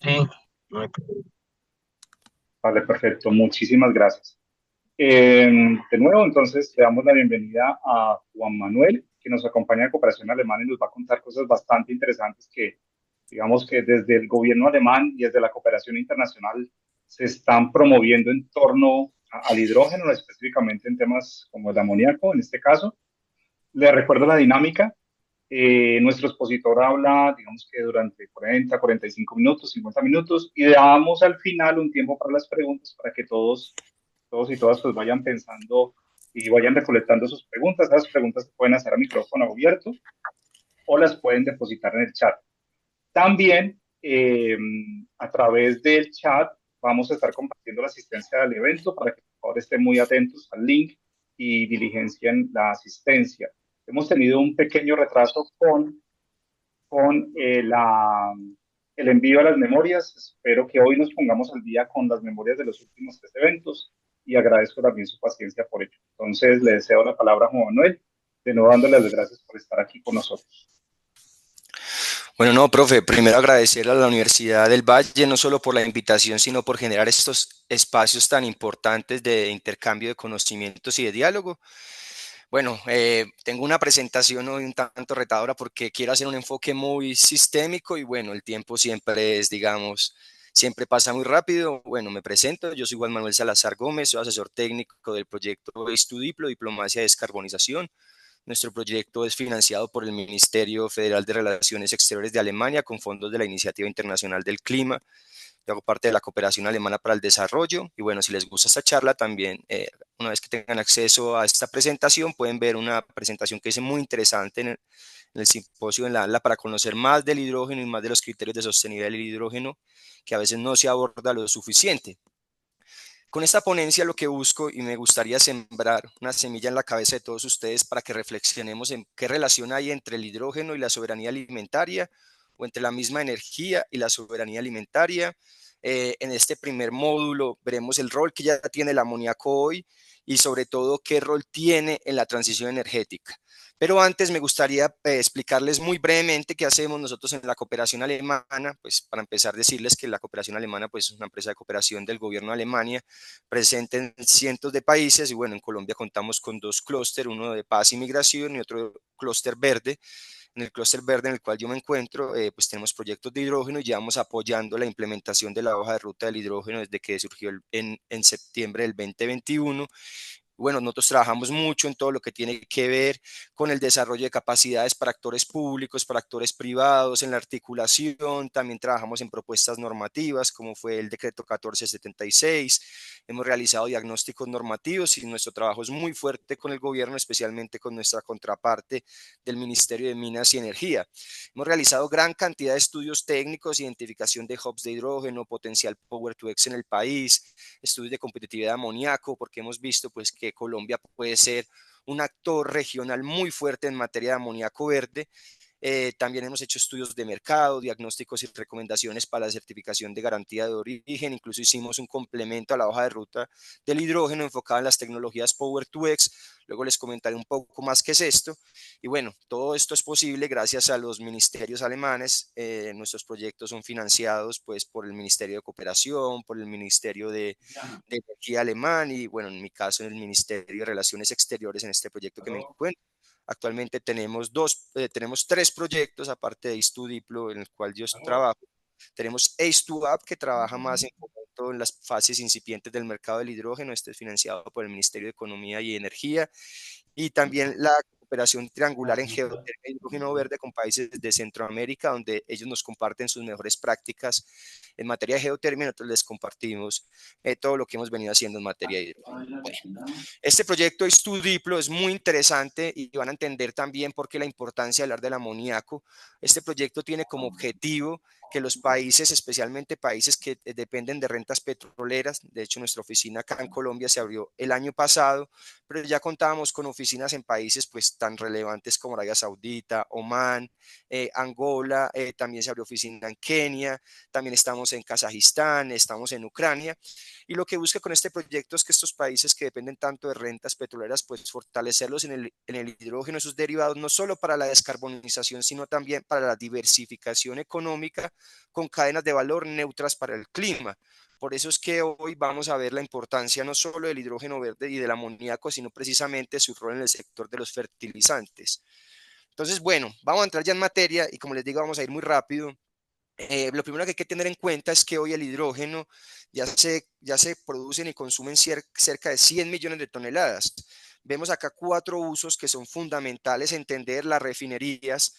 Sí, no hay problema. Vale, perfecto. Muchísimas gracias. De nuevo, entonces, le damos la bienvenida a Juan Manuel, que nos acompaña de Cooperación Alemana y nos va a contar cosas bastante interesantes que, digamos que desde el gobierno alemán y desde la cooperación internacional se están promoviendo en torno al hidrógeno, específicamente en temas como el amoníaco, en este caso. Le recuerdo la dinámica. Nuestro expositor habla, digamos que durante 40, 45 minutos, 50 minutos, y le damos al final un tiempo para las preguntas para que todos y todas pues vayan pensando y vayan recolectando sus preguntas. Las preguntas se pueden hacer a micrófono abierto o las pueden depositar en el chat. También a través del chat vamos a estar compartiendo la asistencia del evento para que por favor estén muy atentos al link y diligencien la asistencia. Hemos tenido un pequeño retraso con el envío de las memorias. Espero que hoy nos pongamos al día con las memorias de los últimos tres eventos y agradezco también su paciencia por ello. Entonces, le deseo la palabra a Juan Manuel, de nuevo dándole las gracias por estar aquí con nosotros. Bueno, no, profe, primero agradecer a la Universidad del Valle, no solo por la invitación, sino por generar estos espacios tan importantes de intercambio de conocimientos y de diálogo. Bueno, tengo una presentación hoy un tanto retadora porque quiero hacer un enfoque muy sistémico y bueno, el tiempo siempre es, digamos, siempre pasa muy rápido. Bueno, me presento, yo soy Juan Manuel Salazar Gómez, soy asesor técnico del proyecto Estudiplo, Diplomacia de Descarbonización. Nuestro proyecto es financiado por el Ministerio Federal de Relaciones Exteriores de Alemania con fondos de la Iniciativa Internacional del Clima. Yo hago parte de la Cooperación Alemana para el Desarrollo y bueno, si les gusta esta charla también, una vez que tengan acceso a esta presentación, pueden ver una presentación que es muy interesante en el simposio en la ANLA para conocer más del hidrógeno y más de los criterios de sostenibilidad del hidrógeno que a veces no se aborda lo suficiente. Con esta ponencia lo que busco y me gustaría sembrar una semilla en la cabeza de todos ustedes para que reflexionemos en qué relación hay entre el hidrógeno y la soberanía alimentaria o entre la misma energía y la soberanía alimentaria. En este primer módulo veremos el rol que ya tiene el amoníaco hoy y sobre todo qué rol tiene en la transición energética. Pero antes me gustaría explicarles muy brevemente qué hacemos nosotros en la cooperación alemana. Pues para empezar decirles que la cooperación alemana pues, es una empresa de cooperación del gobierno de Alemania presente en cientos de países y bueno, en Colombia contamos con dos clústeres, uno de paz y migración y otro clúster verde. En el clúster verde en el cual yo me encuentro, pues tenemos proyectos de hidrógeno y llevamos apoyando la implementación de la hoja de ruta del hidrógeno desde que surgió en septiembre del 2021. Bueno, nosotros trabajamos mucho en todo lo que tiene que ver con el desarrollo de capacidades para actores públicos, para actores privados, en la articulación, también trabajamos en propuestas normativas, como fue el decreto 1476, hemos realizado diagnósticos normativos y nuestro trabajo es muy fuerte con el gobierno, especialmente con nuestra contraparte del Ministerio de Minas y Energía. Hemos realizado gran cantidad de estudios técnicos, identificación de hubs de hidrógeno, potencial Power to X en el país, estudios de competitividad de amoníaco, porque hemos visto pues, que Colombia puede ser un actor regional muy fuerte en materia de amoníaco verde. También hemos hecho estudios de mercado, diagnósticos y recomendaciones para la certificación de garantía de origen. Incluso hicimos un complemento a la hoja de ruta del hidrógeno enfocada en las tecnologías Power to X. Luego les comentaré un poco más qué es esto. Y bueno, todo esto es posible gracias a los ministerios alemanes. Nuestros proyectos son financiados pues, por el Ministerio de Cooperación, por el Ministerio de Energía alemán y bueno, en mi caso en el Ministerio de Relaciones Exteriores en este proyecto que me encuentro. Actualmente tenemos tres proyectos, aparte de Istudiplo, en el cual yo trabajo. Tenemos Ace2App, que trabaja más en las fases incipientes del mercado del hidrógeno. Este es financiado por el Ministerio de Economía y Energía y también la cooperación triangular en geotermia y hidrógeno verde con países de Centroamérica, donde ellos nos comparten sus mejores prácticas en materia de geotermia, nosotros les compartimos todo lo que hemos venido haciendo en materia de hidrógeno. Bueno, este proyecto Estudiplo es muy interesante y van a entender también por qué la importancia de hablar del amoníaco. Este proyecto tiene como objetivo que los países, especialmente países que dependen de rentas petroleras, de hecho nuestra oficina acá en Colombia se abrió el año pasado, pero ya contábamos con oficinas en países pues tan relevantes como Arabia Saudita, Omán, Angola, también se abrió oficina en Kenia, también estamos en Kazajistán, estamos en Ucrania, y lo que busca con este proyecto es que estos países que dependen tanto de rentas petroleras, pues fortalecerlos en el hidrógeno y sus derivados, no solo para la descarbonización, sino también para la diversificación económica con cadenas de valor neutras para el clima. Por eso es que hoy vamos a ver la importancia no solo del hidrógeno verde y del amoníaco, sino precisamente su rol en el sector de los fertilizantes. Entonces, bueno, vamos a entrar ya en materia y como les digo, vamos a ir muy rápido. Lo primero que hay que tener en cuenta es que hoy el hidrógeno ya se producen y consumen cerca de 100 millones de toneladas. Vemos acá 4 usos que son fundamentales entender las refinerías.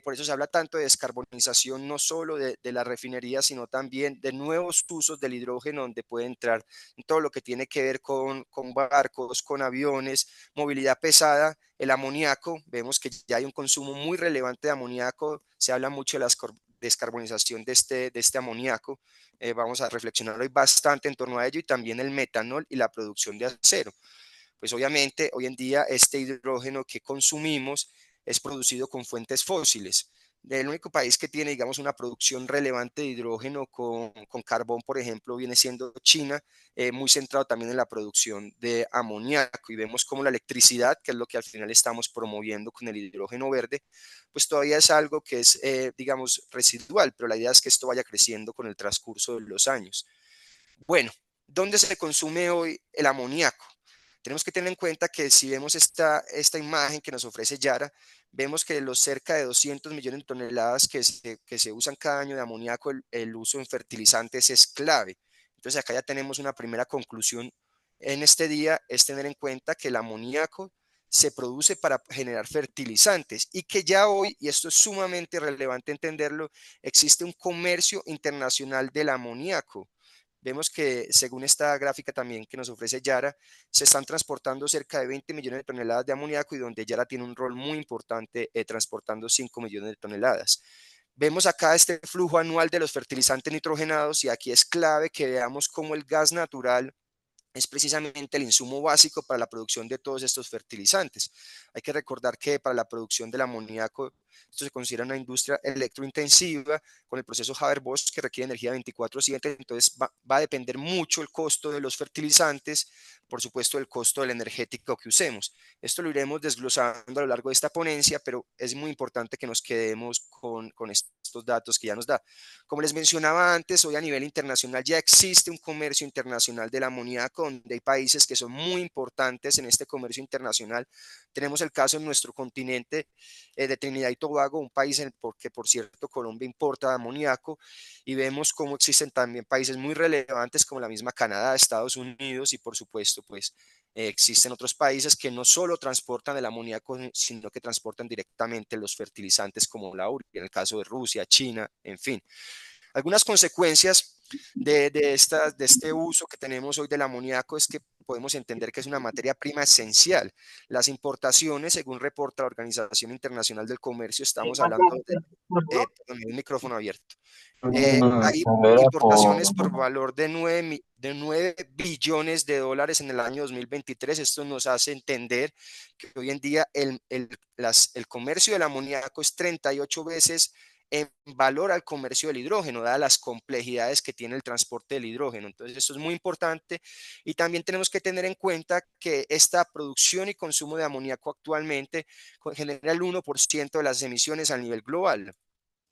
Por eso se habla tanto de descarbonización, no solo de las refinerías, sino también de nuevos usos del hidrógeno, donde puede entrar en todo lo que tiene que ver con barcos, con aviones, movilidad pesada. El amoníaco, vemos que ya hay un consumo muy relevante de amoníaco. Se habla mucho de las descarbonización de este amoníaco. Vamos a reflexionar hoy bastante en torno a ello y también el metanol y la producción de acero. Pues obviamente hoy en día este hidrógeno que consumimos es producido con fuentes fósiles. El único país que tiene, digamos, una producción relevante de hidrógeno con carbón, por ejemplo, viene siendo China, muy centrado también en la producción de amoníaco. Y vemos como la electricidad, que es lo que al final estamos promoviendo con el hidrógeno verde, pues todavía es algo que es, digamos, residual, pero la idea es que esto vaya creciendo con el transcurso de los años. Bueno, ¿dónde se consume hoy el amoníaco? Tenemos que tener en cuenta que si vemos esta imagen que nos ofrece Yara, vemos que los cerca de 200 millones de toneladas que se usan cada año de amoníaco, el uso en fertilizantes es clave. Entonces acá ya tenemos una primera conclusión en este día, es tener en cuenta que el amoníaco se produce para generar fertilizantes y que ya hoy, y esto es sumamente relevante entenderlo, existe un comercio internacional del amoníaco. Vemos que según esta gráfica también que nos ofrece Yara, se están transportando cerca de 20 millones de toneladas de amoníaco y donde Yara tiene un rol muy importante transportando 5 millones de toneladas. Vemos acá este flujo anual de los fertilizantes nitrogenados y aquí es clave que veamos cómo el gas natural es precisamente el insumo básico para la producción de todos estos fertilizantes. Hay que recordar que para la producción del amoníaco, esto se considera una industria electrointensiva con el proceso Haber-Bosch que requiere energía 24/7, entonces va a depender mucho el costo de los fertilizantes, por supuesto el costo del energético que usemos. Esto lo iremos desglosando a lo largo de esta ponencia, pero es muy importante que nos quedemos con estos datos que ya nos da. Como les mencionaba antes, hoy a nivel internacional ya existe un comercio internacional del amoníaco, donde hay países que son muy importantes en este comercio internacional. Tenemos el caso en nuestro continente de Trinidad y Tobago, un país en porque por cierto Colombia importa amoníaco, y vemos cómo existen también países muy relevantes como la misma Canadá, Estados Unidos y por supuesto pues existen otros países que no solo transportan el amoníaco, sino que transportan directamente los fertilizantes como la urea, en el caso de Rusia, China, en fin. Algunas consecuencias de este uso que tenemos hoy del amoníaco es que podemos entender que es una materia prima esencial. Las importaciones, según reporta la Organización Internacional del Comercio, estamos hablando de un micrófono abierto. Hay importaciones por valor de 9 billones de dólares en el año 2023. Esto nos hace entender que hoy en día el comercio del amoníaco es 38 veces en valor al comercio del hidrógeno, dadas las complejidades que tiene el transporte del hidrógeno. Entonces, esto es muy importante y también tenemos que tener en cuenta que esta producción y consumo de amoníaco actualmente genera el 1% de las emisiones a nivel global.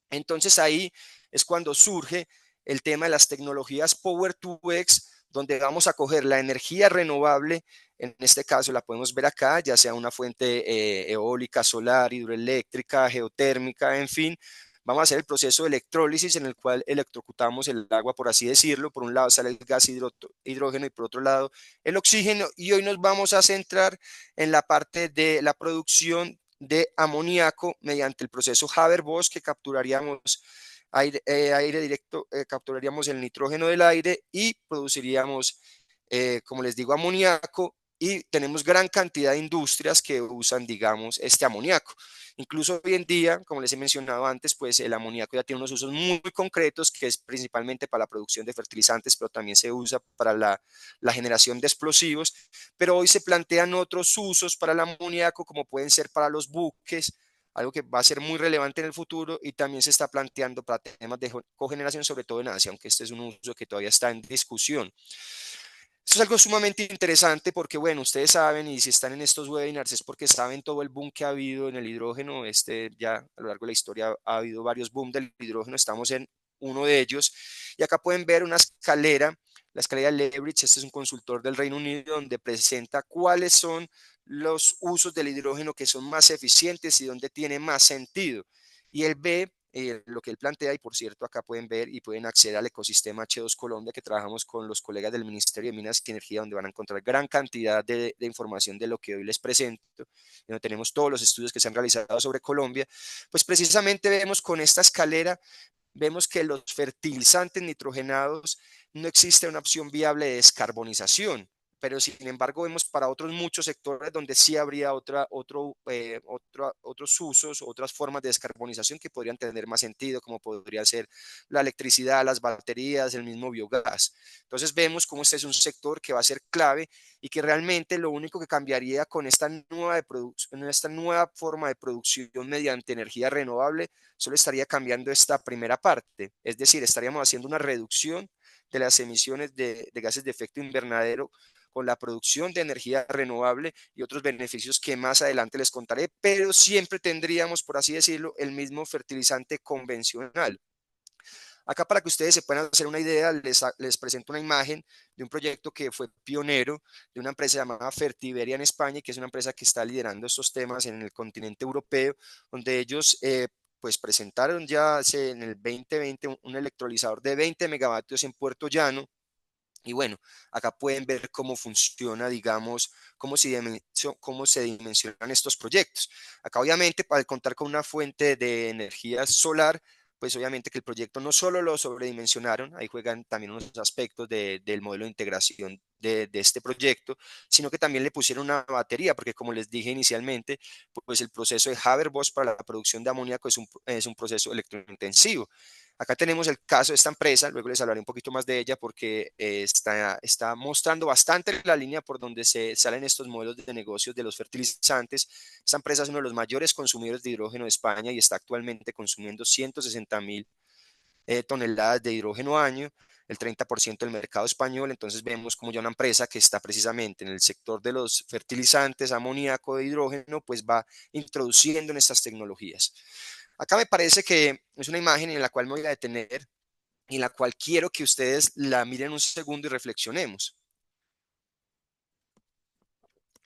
Entonces ahí es cuando surge el tema de las tecnologías Power to X, donde vamos a coger la energía renovable, en este caso la podemos ver acá, ya sea una fuente eólica, solar, hidroeléctrica, geotérmica, en fin. Vamos a hacer el proceso de electrólisis en el cual electrocutamos el agua, por así decirlo. Por un lado sale el gas hidrógeno y por otro lado el oxígeno. Y hoy nos vamos a centrar en la parte de la producción de amoníaco mediante el proceso Haber-Bosch que capturaríamos aire directo, capturaríamos el nitrógeno del aire y produciríamos, como les digo, amoníaco y tenemos gran cantidad de industrias que usan, digamos, este amoníaco. Incluso hoy en día, como les he mencionado antes, pues el amoníaco ya tiene unos usos muy concretos, que es principalmente para la producción de fertilizantes, pero también se usa para la generación de explosivos. Pero hoy se plantean otros usos para el amoníaco, como pueden ser para los buques, algo que va a ser muy relevante en el futuro y también se está planteando para temas de cogeneración, sobre todo en Asia, aunque este es un uso que todavía está en discusión. Esto es algo sumamente interesante porque, bueno, ustedes saben y si están en estos webinars es porque saben todo el boom que ha habido en el hidrógeno. Ya a lo largo de la historia ha habido varios boom del hidrógeno. Estamos en uno de ellos. Y acá pueden ver una escalera, la escalera Leverage. Este es un consultor del Reino Unido donde presenta cuáles son los usos del hidrógeno que son más eficientes y donde tiene más sentido. Y él ve lo que él plantea, y por cierto acá pueden ver y pueden acceder al ecosistema H2 Colombia, que trabajamos con los colegas del Ministerio de Minas y Energía, donde van a encontrar gran cantidad de información de lo que hoy les presento, donde tenemos todos los estudios que se han realizado sobre Colombia. Pues precisamente vemos con esta escalera, vemos que los fertilizantes nitrogenados no existe una opción viable de descarbonización, pero sin embargo vemos para otros muchos sectores donde sí habría otros usos, otras formas de descarbonización que podrían tener más sentido, como podría ser la electricidad, las baterías, el mismo biogás. Entonces vemos cómo este es un sector que va a ser clave y que realmente lo único que cambiaría con esta nueva forma de producción mediante energía renovable solo estaría cambiando esta primera parte, es decir, estaríamos haciendo una reducción de las emisiones de gases de efecto invernadero con la producción de energía renovable y otros beneficios que más adelante les contaré, pero siempre tendríamos, por así decirlo, el mismo fertilizante convencional. Acá para que ustedes se puedan hacer una idea, les presento una imagen de un proyecto que fue pionero de una empresa llamada Fertiberia en España, que es una empresa que está liderando estos temas en el continente europeo, donde ellos pues presentaron ya en el 2020 un electrolizador de 20 megavatios en Puerto Llano. Y bueno, acá pueden ver cómo funciona, digamos, cómo se dimensionan estos proyectos. Acá obviamente, para contar con una fuente de energía solar, pues obviamente que el proyecto no solo lo sobredimensionaron, ahí juegan también unos aspectos del modelo de integración de este proyecto, sino que también le pusieron una batería, porque como les dije inicialmente, pues el proceso de Haber-Bosch para la producción de amoníaco es un proceso electrointensivo. Acá tenemos el caso de esta empresa, luego les hablaré un poquito más de ella porque está mostrando bastante la línea por donde se salen estos modelos de negocios de los fertilizantes. Esta empresa es uno de los mayores consumidores de hidrógeno de España y está actualmente consumiendo 160.000 toneladas de hidrógeno año, el 30% del mercado español. Entonces vemos como ya una empresa que está precisamente en el sector de los fertilizantes, amoníaco, de hidrógeno, pues va introduciendo en estas tecnologías. Acá me parece que es una imagen en la cual me voy a detener y en la cual quiero que ustedes la miren un segundo y reflexionemos,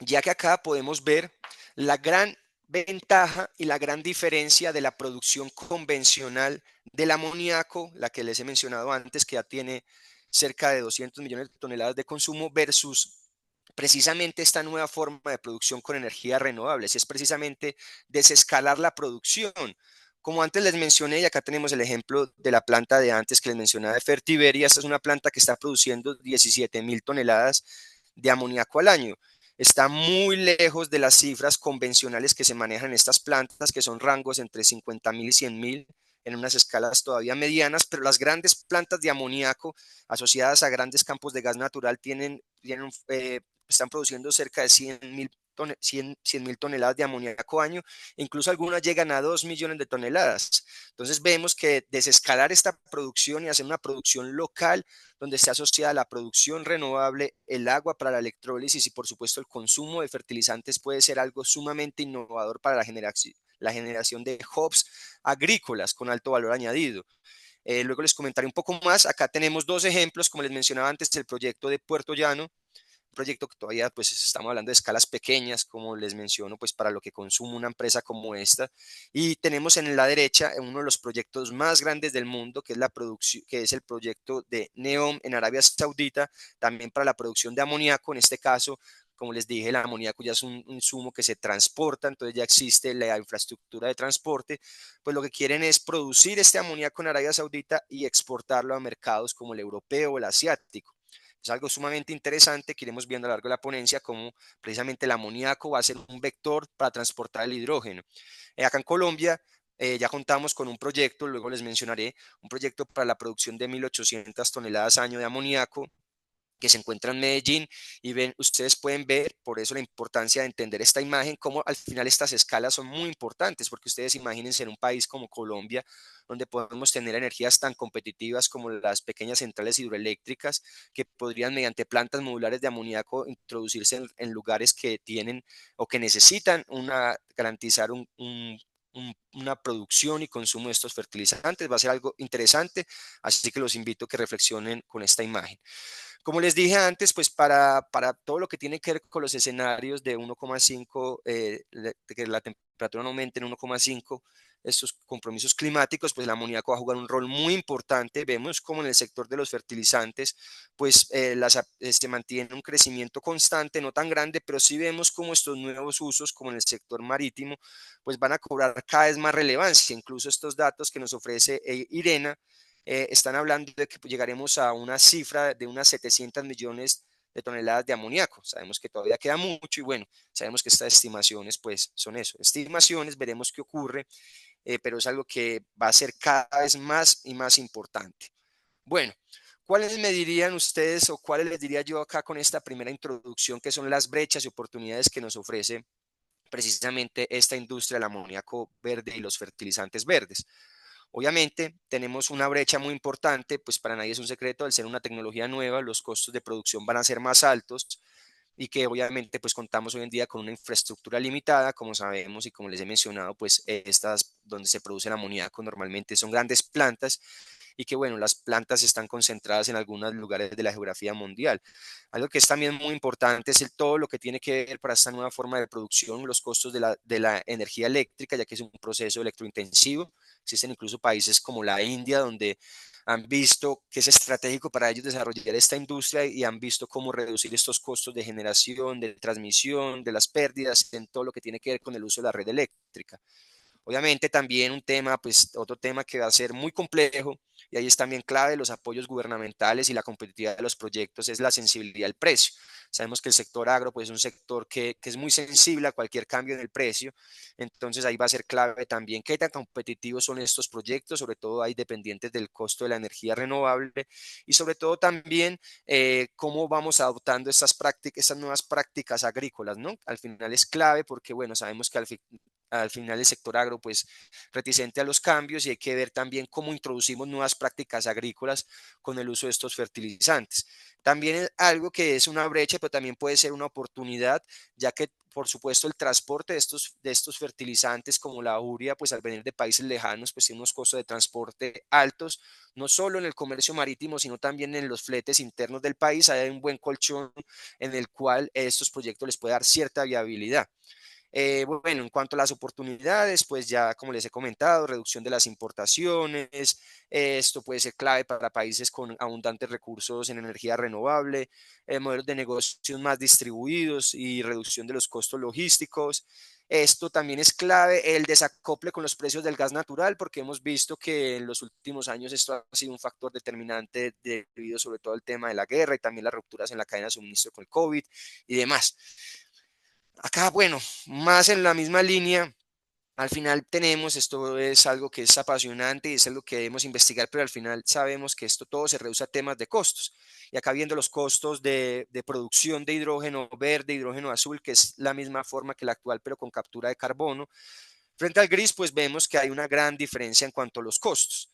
ya que acá podemos ver la gran ventaja y la gran diferencia de la producción convencional del amoníaco, la que les he mencionado antes, que ya tiene cerca de 200 millones de toneladas de consumo, versus precisamente esta nueva forma de producción con energías renovables. Es precisamente desescalar la producción. Como antes les mencioné, y acá tenemos el ejemplo de la planta de antes que les mencionaba de Fertiberia. Esta es una planta que está produciendo 17.000 toneladas de amoníaco al año. Está muy lejos de las cifras convencionales que se manejan en estas plantas, que son rangos entre 50.000 y 100.000 en unas escalas todavía medianas, pero las grandes plantas de amoníaco asociadas a grandes campos de gas natural están produciendo cerca de 100.000 toneladas de amoníaco año, e incluso algunas llegan a 2 millones de toneladas. Entonces vemos que desescalar esta producción y hacer una producción local donde está asociada la producción renovable, el agua para la electrólisis y por supuesto el consumo de fertilizantes puede ser algo sumamente innovador para la generación de hubs agrícolas con alto valor añadido. Luego les comentaré un poco más. Acá tenemos dos ejemplos, como les mencionaba antes, el proyecto de Puerto Llano, un proyecto que todavía pues estamos hablando de escalas pequeñas, como les menciono, pues para lo que consume una empresa como esta. Y tenemos en la derecha uno de los proyectos más grandes del mundo, que es la producción, que es el proyecto de NEOM en Arabia Saudita, también para la producción de amoníaco. En este caso, como les dije, el amoníaco ya es un insumo que se transporta, entonces ya existe la infraestructura de transporte. Pues lo que quieren es producir este amoníaco en Arabia Saudita y exportarlo a mercados como el europeo o el asiático. Es algo sumamente interesante que iremos viendo a lo largo de la ponencia, cómo precisamente el amoníaco va a ser un vector para transportar el hidrógeno. Acá en Colombia ya contamos con un proyecto, luego les mencionaré, un proyecto para la producción de 1.800 toneladas año de amoníaco, que se encuentra en Medellín, y ustedes pueden ver, por eso la importancia de entender esta imagen, cómo al final estas escalas son muy importantes, porque ustedes imagínense en un país como Colombia, donde podemos tener energías tan competitivas como las pequeñas centrales hidroeléctricas, que podrían mediante plantas modulares de amoníaco introducirse en lugares que tienen o que necesitan garantizar una producción y consumo de estos fertilizantes. Va a ser algo interesante, así que los invito a que reflexionen con esta imagen. Como les dije antes, pues para todo lo que tiene que ver con los escenarios de 1,5, de que la temperatura no aumente en 1,5, estos compromisos climáticos, pues el amoníaco va a jugar un rol muy importante. Vemos como en el sector de los fertilizantes, pues se mantiene un crecimiento constante, no tan grande, pero sí vemos como estos nuevos usos, como en el sector marítimo, pues van a cobrar cada vez más relevancia. Incluso estos datos que nos ofrece IRENA están hablando de que llegaremos a una cifra de unas 700 millones de toneladas de amoníaco. Sabemos que todavía queda mucho y bueno, sabemos que estas estimaciones pues son eso, estimaciones, veremos qué ocurre, pero es algo que va a ser cada vez más y más importante. Bueno, ¿cuáles me dirían ustedes o cuáles les diría yo acá con esta primera introducción que son las brechas y oportunidades que nos ofrece precisamente esta industria del amoníaco verde y los fertilizantes verdes? Obviamente tenemos una brecha muy importante, pues para nadie es un secreto, al ser una tecnología nueva, los costos de producción van a ser más altos y que obviamente pues contamos hoy en día con una infraestructura limitada, como sabemos y como les he mencionado, pues estas donde se produce el amoníaco normalmente son grandes plantas y que bueno, las plantas están concentradas en algunos lugares de la geografía mundial. Algo que es también muy importante es todo lo que tiene que ver para esta nueva forma de producción, los costos de la energía eléctrica, ya que es un proceso electrointensivo. Existen incluso países como la India, donde han visto que es estratégico para ellos desarrollar esta industria y han visto cómo reducir estos costos de generación, de transmisión, de las pérdidas en todo lo que tiene que ver con el uso de la red eléctrica. Obviamente también un tema, pues otro tema que va a ser muy complejo y ahí es también clave los apoyos gubernamentales y la competitividad de los proyectos es la sensibilidad al precio. Sabemos que el sector agro pues es un sector que es muy sensible a cualquier cambio en el precio, entonces ahí va a ser clave también qué tan competitivos son estos proyectos, sobre todo ahí dependientes del costo de la energía renovable y sobre todo también cómo vamos adoptando estas prácticas, estas nuevas prácticas agrícolas, ¿no? Al final es clave porque, bueno, sabemos que al final el sector agro pues reticente a los cambios y hay que ver también cómo introducimos nuevas prácticas agrícolas con el uso de estos fertilizantes. También es algo que es una brecha, pero también puede ser una oportunidad, ya que por supuesto el transporte de estos fertilizantes como la urea, pues al venir de países lejanos, pues tiene unos costos de transporte altos, no solo en el comercio marítimo, sino también en los fletes internos del país. Hay un buen colchón en el cual estos proyectos les puede dar cierta viabilidad. Bueno, en cuanto a las oportunidades, pues ya como les he comentado, reducción de las importaciones, esto puede ser clave para países con abundantes recursos en energía renovable, modelos de negocios más distribuidos y reducción de los costos logísticos. Esto también es clave, el desacople con los precios del gas natural, porque hemos visto que en los últimos años esto ha sido un factor determinante debido sobre todo al tema de la guerra y también las rupturas en la cadena de suministro con el COVID y demás. Acá, bueno, más en la misma línea, al final tenemos, esto es algo que es apasionante y es algo que debemos investigar, pero al final sabemos que esto todo se reduce a temas de costos. Y acá viendo los costos de producción de hidrógeno verde, hidrógeno azul, que es la misma forma que la actual, pero con captura de carbono, frente al gris, pues vemos que hay una gran diferencia en cuanto a los costos.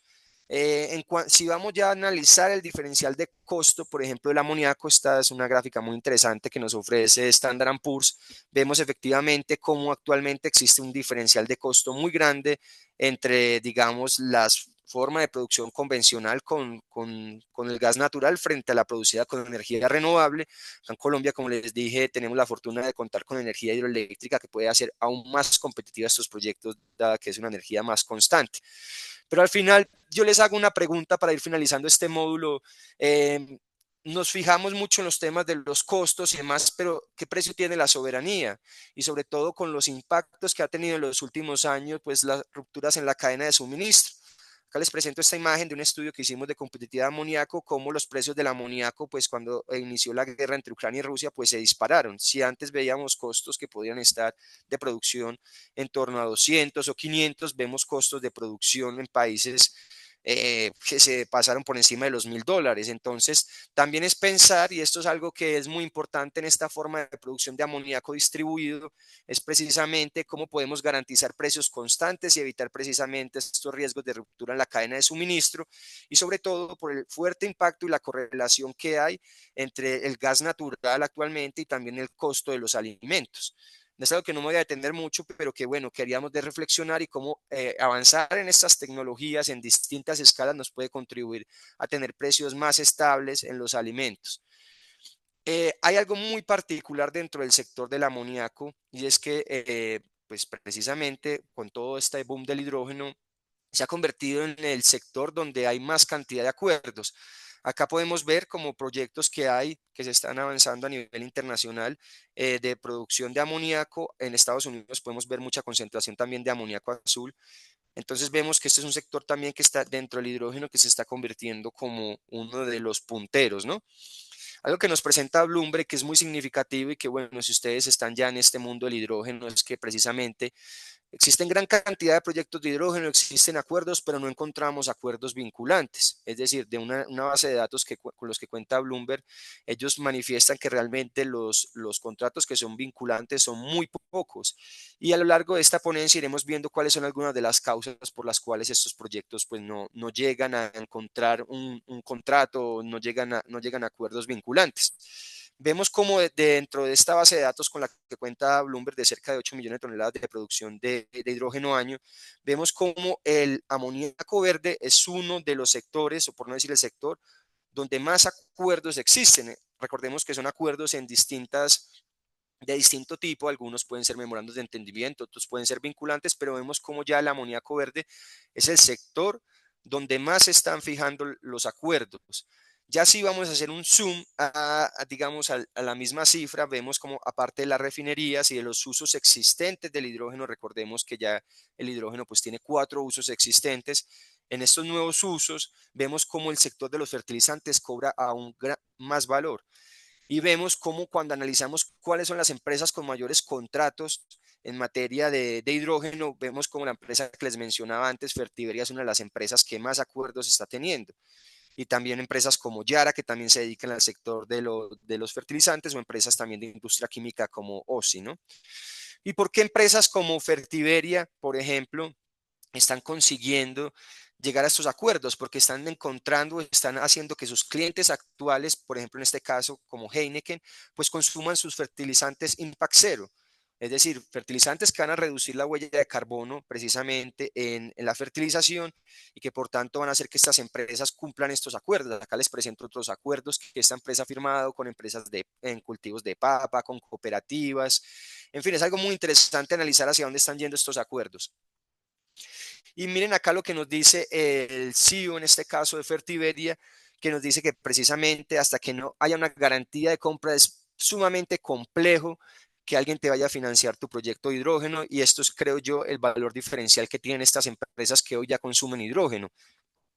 Si vamos ya a analizar el diferencial de costo, por ejemplo, el amoníaco, esta es una gráfica muy interesante que nos ofrece Standard Poor's. Vemos efectivamente cómo actualmente existe un diferencial de costo muy grande entre, digamos, las forma de producción convencional con el gas natural frente a la producida con energía renovable. En Colombia, como les dije, tenemos la fortuna de contar con energía hidroeléctrica que puede hacer aún más competitiva estos proyectos, dada que es una energía más constante. Pero al final yo les hago una pregunta para ir finalizando este módulo. Nos fijamos mucho en los temas de los costos y demás, pero ¿qué precio tiene la soberanía? Y sobre todo con los impactos que ha tenido en los últimos años, pues las rupturas en la cadena de suministro. Acá les presento esta imagen de un estudio que hicimos de competitividad de amoníaco, cómo los precios del amoníaco, pues cuando inició la guerra entre Ucrania y Rusia, pues se dispararon. Si antes veíamos costos que podían estar de producción en torno a 200 o 500, vemos costos de producción en países que se pasaron por encima de los $1.000. Entonces, también es pensar, y esto es algo que es muy importante en esta forma de producción de amoníaco distribuido, es precisamente cómo podemos garantizar precios constantes y evitar precisamente estos riesgos de ruptura en la cadena de suministro y sobre todo por el fuerte impacto y la correlación que hay entre el gas natural actualmente y también el costo de los alimentos. Es algo que no me voy a detener mucho, pero que bueno, queríamos de reflexionar y cómo avanzar en estas tecnologías en distintas escalas nos puede contribuir a tener precios más estables en los alimentos. Hay algo muy particular dentro del sector del amoníaco y es que pues precisamente con todo este boom del hidrógeno se ha convertido en el sector donde hay más cantidad de acuerdos. Acá podemos ver como proyectos que hay, que se están avanzando a nivel internacional de producción de amoníaco. En Estados Unidos podemos ver mucha concentración también de amoníaco azul. Entonces vemos que este es un sector también que está dentro del hidrógeno que se está convirtiendo como uno de los punteros, ¿no? Algo que nos presenta Bloomberg que es muy significativo y que, bueno, si ustedes están ya en este mundo del hidrógeno, es que precisamente existen gran cantidad de proyectos de hidrógeno, existen acuerdos, pero no encontramos acuerdos vinculantes. Es decir, de una base de datos con los que cuenta Bloomberg, ellos manifiestan que realmente los contratos que son vinculantes son muy pocos. Y a lo largo de esta ponencia iremos viendo cuáles son algunas de las causas por las cuales estos proyectos pues, no llegan a encontrar un contrato, no llegan a acuerdos vinculantes. Vemos como dentro de esta base de datos con la que cuenta Bloomberg de cerca de 8 millones de toneladas de producción de hidrógeno año, vemos como el amoníaco verde es uno de los sectores, o por no decir el sector, donde más acuerdos existen. Recordemos que son acuerdos de distinto tipo, algunos pueden ser memorandos de entendimiento, otros pueden ser vinculantes, pero vemos como ya el amoníaco verde es el sector donde más se están fijando los acuerdos. Ya si vamos a hacer un zoom digamos, a la misma cifra, vemos como aparte de las refinerías y de los usos existentes del hidrógeno, recordemos que ya el hidrógeno pues tiene 4 usos existentes. En estos nuevos usos vemos como el sector de los fertilizantes cobra aún más valor. Y vemos cómo cuando analizamos cuáles son las empresas con mayores contratos en materia de hidrógeno, vemos como la empresa que les mencionaba antes, Fertiberia, es una de las empresas que más acuerdos está teniendo. Y también empresas como Yara, que también se dedican al sector de los fertilizantes, o empresas también de industria química como OSI, ¿no? ¿Y por qué empresas como Fertiberia, por ejemplo, están consiguiendo llegar a estos acuerdos? Porque están encontrando, están haciendo que sus clientes actuales, por ejemplo, en este caso como Heineken, pues consuman sus fertilizantes Impact Zero. Es decir, fertilizantes que van a reducir la huella de carbono precisamente en la fertilización y que por tanto van a hacer que estas empresas cumplan estos acuerdos. Acá les presento otros acuerdos que esta empresa ha firmado con empresas en cultivos de papa, con cooperativas. En fin, es algo muy interesante analizar hacia dónde están yendo estos acuerdos. Y miren acá lo que nos dice el CEO, en este caso de Fertiberia, que nos dice que precisamente hasta que no haya una garantía de compra es sumamente complejo que alguien te vaya a financiar tu proyecto de hidrógeno y esto es, creo yo, el valor diferencial que tienen estas empresas que hoy ya consumen hidrógeno.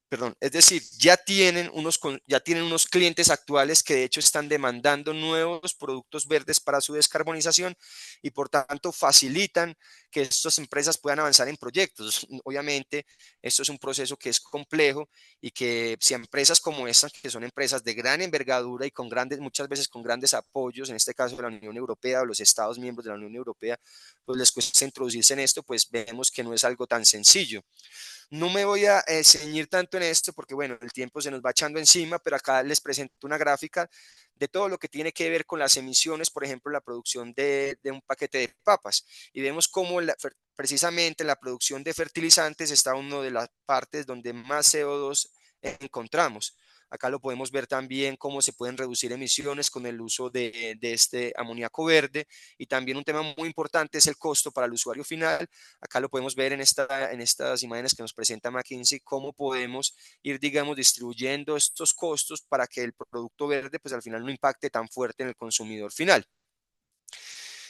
Perdón, es decir, ya tienen unos clientes actuales que de hecho están demandando nuevos productos verdes para su descarbonización y por tanto facilitan que estas empresas puedan avanzar en proyectos. Obviamente, esto es un proceso que es complejo y que si empresas como estas, que son empresas de gran envergadura y con muchas veces con grandes apoyos, en este caso de la Unión Europea o los Estados miembros de la Unión Europea, pues les cuesta introducirse en esto, pues vemos que no es algo tan sencillo. No me voy a ceñir tanto en esto porque, bueno, el tiempo se nos va echando encima, pero acá les presento una gráfica de todo lo que tiene que ver con las emisiones, por ejemplo, la producción de un paquete de papas. Y vemos cómo precisamente en la producción de fertilizantes está una de las partes donde más CO2 encontramos. Acá lo podemos ver también cómo se pueden reducir emisiones con el uso de este amoníaco verde. Y también un tema muy importante es el costo para el usuario final. Acá lo podemos ver en estas imágenes que nos presenta McKinsey, cómo podemos ir, digamos, distribuyendo estos costos para que el producto verde, pues al final no impacte tan fuerte en el consumidor final.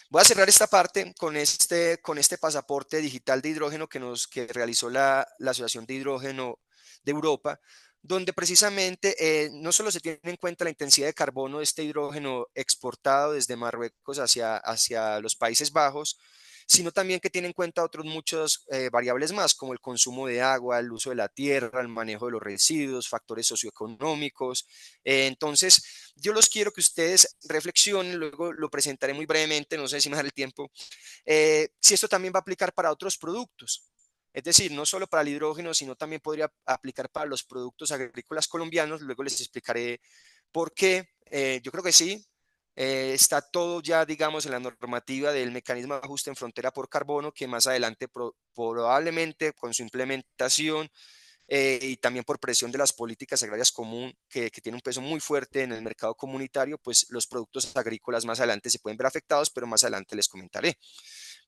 Voy a cerrar esta parte con este pasaporte digital de hidrógeno que realizó la Asociación de Hidrógeno de Europa, donde precisamente no solo se tiene en cuenta la intensidad de carbono de este hidrógeno exportado desde Marruecos hacia los Países Bajos, sino también que tiene en cuenta otros muchos variables más, como el consumo de agua, el uso de la tierra, el manejo de los residuos, factores socioeconómicos. Entonces, yo los quiero que ustedes reflexionen, luego lo presentaré muy brevemente, no sé si me da el tiempo, si esto también va a aplicar para otros productos. Es decir, no solo para el hidrógeno, sino también podría aplicar para los productos agrícolas colombianos. Luego les explicaré por qué. Yo creo que sí. Está todo ya, digamos, en la normativa del mecanismo de ajuste en frontera por carbono, que más adelante probablemente con su implementación y también por presión de las políticas agrarias común, que tiene un peso muy fuerte en el mercado comunitario, pues los productos agrícolas más adelante se pueden ver afectados, pero más adelante les comentaré.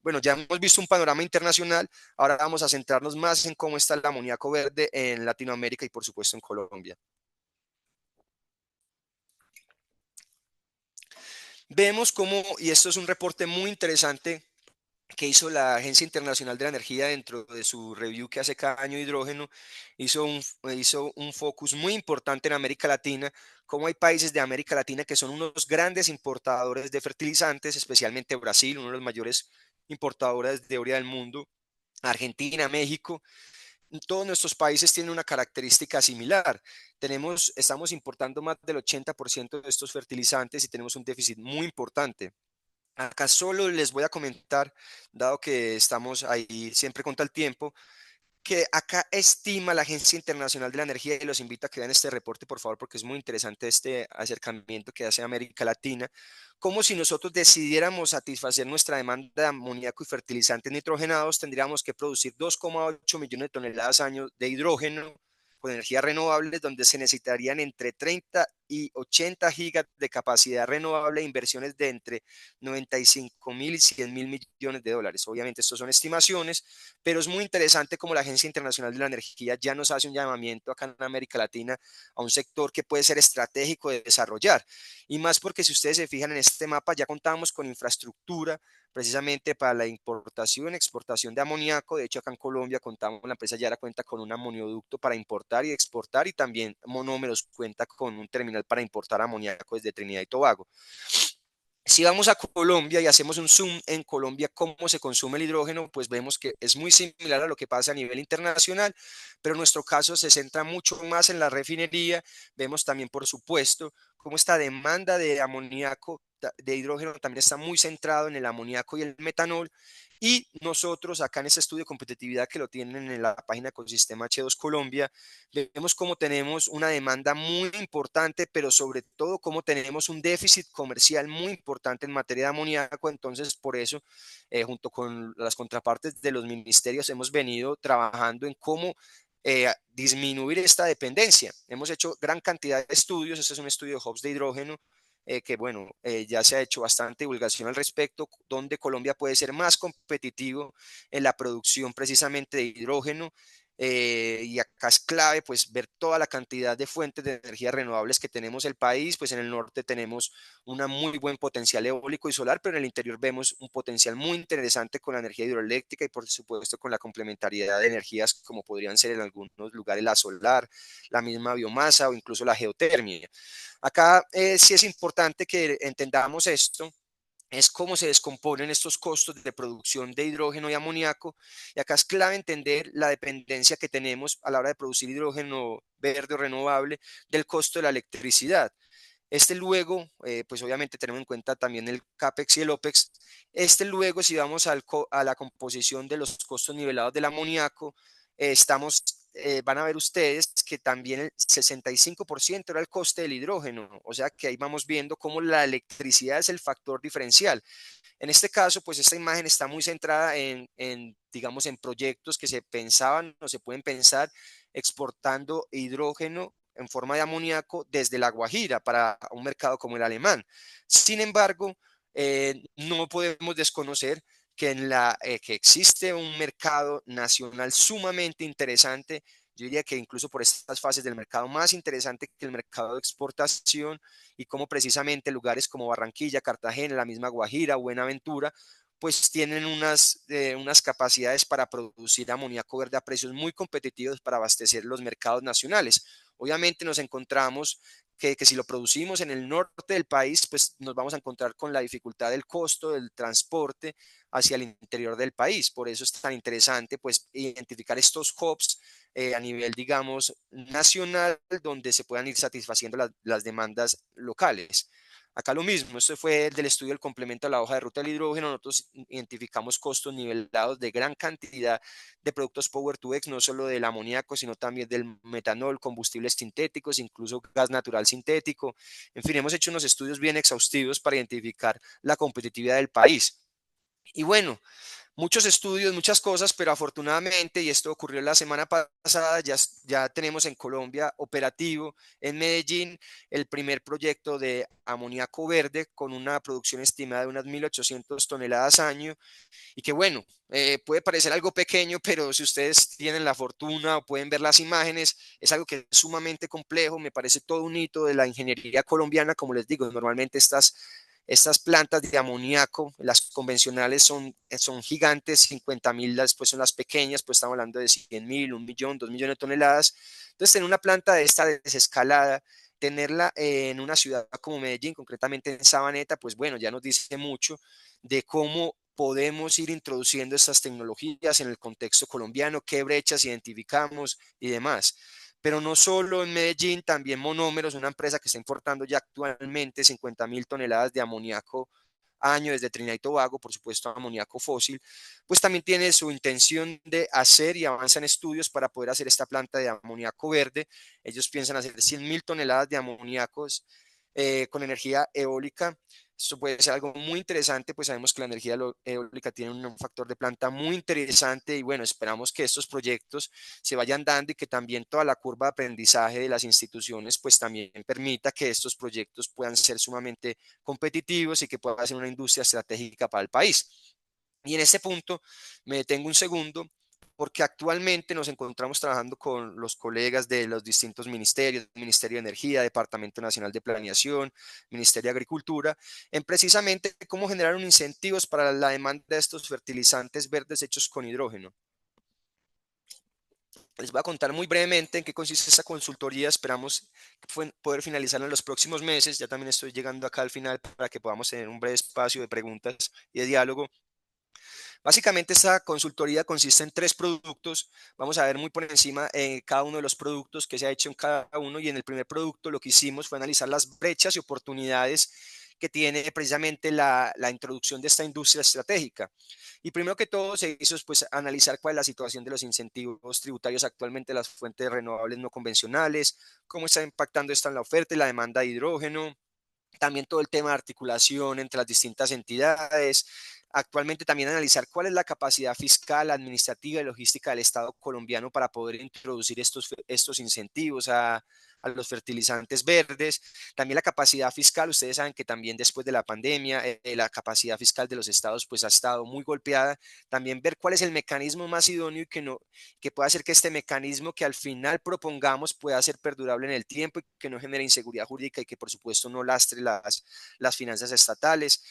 Bueno, ya hemos visto un panorama internacional, ahora vamos a centrarnos más en cómo está el amoníaco verde en Latinoamérica y por supuesto en Colombia. Vemos cómo, y esto es un reporte muy interesante que hizo la Agencia Internacional de la Energía dentro de su review que hace cada año de hidrógeno, hizo un focus muy importante en América Latina, como hay países de América Latina que son unos grandes importadores de fertilizantes, especialmente Brasil, uno de los mayores importadores de urea del mundo, Argentina, México. Todos nuestros países tienen una característica similar. Estamos importando más del 80% de estos fertilizantes y tenemos un déficit muy importante. Acá solo les voy a comentar, dado que estamos ahí siempre contra el tiempo, que acá estima la Agencia Internacional de la Energía, y los invito a que vean este reporte, por favor, porque es muy interesante este acercamiento que hace América Latina, como si nosotros decidiéramos satisfacer nuestra demanda de amoníaco y fertilizantes nitrogenados, tendríamos que producir 2,8 millones de toneladas año de hidrógeno con energías renovables, donde se necesitarían entre 30 y 80 gigas de capacidad renovable e inversiones de entre 95.000 y 100.000 millones de dólares. Obviamente, estos son estimaciones, pero es muy interesante como la Agencia Internacional de la Energía ya nos hace un llamamiento acá en América Latina a un sector que puede ser estratégico de desarrollar. Y más porque si ustedes se fijan en este mapa, ya contamos con infraestructura precisamente para la importación, exportación de amoníaco. De hecho, acá en Colombia contamos, la empresa Yara cuenta con un amonioducto para importar y exportar, y también Monómeros cuenta con un terminal para importar amoníaco desde Trinidad y Tobago. Si vamos a Colombia y hacemos un zoom en Colombia, cómo se consume el hidrógeno, pues vemos que es muy similar a lo que pasa a nivel internacional, pero en nuestro caso se centra mucho más en la refinería. Vemos también, por supuesto, cómo esta demanda de amoníaco, de hidrógeno, también está muy centrado en el amoníaco y el metanol. Y nosotros acá en este estudio de competitividad que lo tienen en la página Ecosistema H2 Colombia, vemos cómo tenemos una demanda muy importante, pero sobre todo cómo tenemos un déficit comercial muy importante en materia de amoníaco. Entonces, por eso, junto con las contrapartes de los ministerios, hemos venido trabajando en cómo disminuir esta dependencia. Hemos hecho gran cantidad de estudios. Este es un estudio de hubs de hidrógeno que bueno, ya se ha hecho bastante divulgación al respecto, donde Colombia puede ser más competitivo en la producción precisamente de hidrógeno. Y acá es clave pues ver toda la cantidad de fuentes de energía renovables que tenemos el país. Pues en el norte tenemos un muy buen potencial eólico y solar, pero en el interior vemos un potencial muy interesante con la energía hidroeléctrica y por supuesto con la complementariedad de energías como podrían ser en algunos lugares la solar, la misma biomasa o incluso la geotermia. Acá sí es importante que entendamos esto, es cómo se descomponen estos costos de producción de hidrógeno y amoníaco. Y acá es clave entender la dependencia que tenemos a la hora de producir hidrógeno verde o renovable del costo de la electricidad. Este luego, pues obviamente tenemos en cuenta también el CAPEX y el OPEX. Este luego, si vamos a la composición de los costos nivelados del amoníaco, van a ver ustedes que también el 65% era el coste del hidrógeno. O sea que ahí vamos viendo cómo la electricidad es el factor diferencial. En este caso, pues esta imagen está muy centrada digamos, en proyectos que se pensaban o se pueden pensar exportando hidrógeno en forma de amoníaco desde La Guajira para un mercado como el alemán. Sin embargo, no podemos desconocer que existe un mercado nacional sumamente interesante. Yo diría que incluso por estas fases del mercado más interesante que el mercado de exportación, y cómo precisamente lugares como Barranquilla, Cartagena, la misma Guajira, Buenaventura, pues tienen unas capacidades para producir amoníaco verde a precios muy competitivos para abastecer los mercados nacionales. Obviamente nos encontramos que si lo producimos en el norte del país, pues nos vamos a encontrar con la dificultad del costo del transporte hacia el interior del país. Por eso es tan interesante pues identificar estos hubs a nivel, digamos, nacional, donde se puedan ir satisfaciendo las demandas locales. Acá lo mismo, esto fue del estudio del complemento a la hoja de ruta del hidrógeno. Nosotros identificamos costos nivelados de gran cantidad de productos Power to X, no solo del amoníaco, sino también del metanol, combustibles sintéticos, incluso gas natural sintético. En fin, hemos hecho unos estudios bien exhaustivos para identificar la competitividad del país. Y bueno, muchos estudios, muchas cosas, pero afortunadamente, y esto ocurrió la semana pasada, ya tenemos en Colombia operativo en Medellín el primer proyecto de amoníaco verde con una producción estimada de unas 1.800 toneladas año. Y que bueno, puede parecer algo pequeño, pero si ustedes tienen la fortuna o pueden ver las imágenes, es algo que es sumamente complejo. Me parece todo un hito de la ingeniería colombiana. Como les digo, normalmente estas plantas de amoníaco, las convencionales son gigantes, 50.000, después son las pequeñas, pues estamos hablando de 100.000, 1.000.000, 2.000.000 de toneladas. Entonces, tener una planta de esta desescalada, tenerla en una ciudad como Medellín, concretamente en Sabaneta, pues bueno, ya nos dice mucho de cómo podemos ir introduciendo estas tecnologías en el contexto colombiano, qué brechas identificamos y demás. Pero no solo en Medellín, también Monómeros, una empresa que está importando ya actualmente 50.000 toneladas de amoníaco año desde Trinidad y Tobago, por supuesto amoníaco fósil, pues también tiene su intención de hacer y avanza en estudios para poder hacer esta planta de amoníaco verde. Ellos piensan hacer 100.000 toneladas de amoníacos con energía eólica. Esto puede ser algo muy interesante, pues sabemos que la energía eólica tiene un factor de planta muy interesante y bueno, esperamos que estos proyectos se vayan dando y que también toda la curva de aprendizaje de las instituciones pues también permita que estos proyectos puedan ser sumamente competitivos y que pueda ser una industria estratégica para el país. Y en este punto me detengo un segundo porque actualmente nos encontramos trabajando con los colegas de los distintos ministerios, Ministerio de Energía, Departamento Nacional de Planeación, Ministerio de Agricultura, en precisamente cómo generar un incentivos para la demanda de estos fertilizantes verdes hechos con hidrógeno. Les voy a contar muy brevemente en qué consiste esta consultoría. Esperamos poder finalizarla en los próximos meses. Ya también estoy llegando acá al final para que podamos tener un breve espacio de preguntas y de diálogo. Básicamente esta consultoría consiste en 3 productos. Vamos a ver muy por encima cada uno de los productos que se ha hecho en cada uno y en el primer producto lo que hicimos fue analizar las brechas y oportunidades que tiene precisamente la introducción de esta industria estratégica. Y primero que todo se hizo pues, analizar cuál es la situación de los incentivos tributarios actualmente, las fuentes renovables no convencionales, cómo está impactando esto en la oferta y la demanda de hidrógeno, también todo el tema de articulación entre las distintas entidades. Actualmente también analizar cuál es la capacidad fiscal, administrativa y logística del Estado colombiano para poder introducir estos incentivos a los fertilizantes verdes. También la capacidad fiscal, ustedes saben que también después de la pandemia, la capacidad fiscal de los estados pues ha estado muy golpeada. También ver cuál es el mecanismo más idóneo y que pueda hacer que este mecanismo que al final propongamos pueda ser perdurable en el tiempo y que no genere inseguridad jurídica y que por supuesto no lastre las finanzas estatales.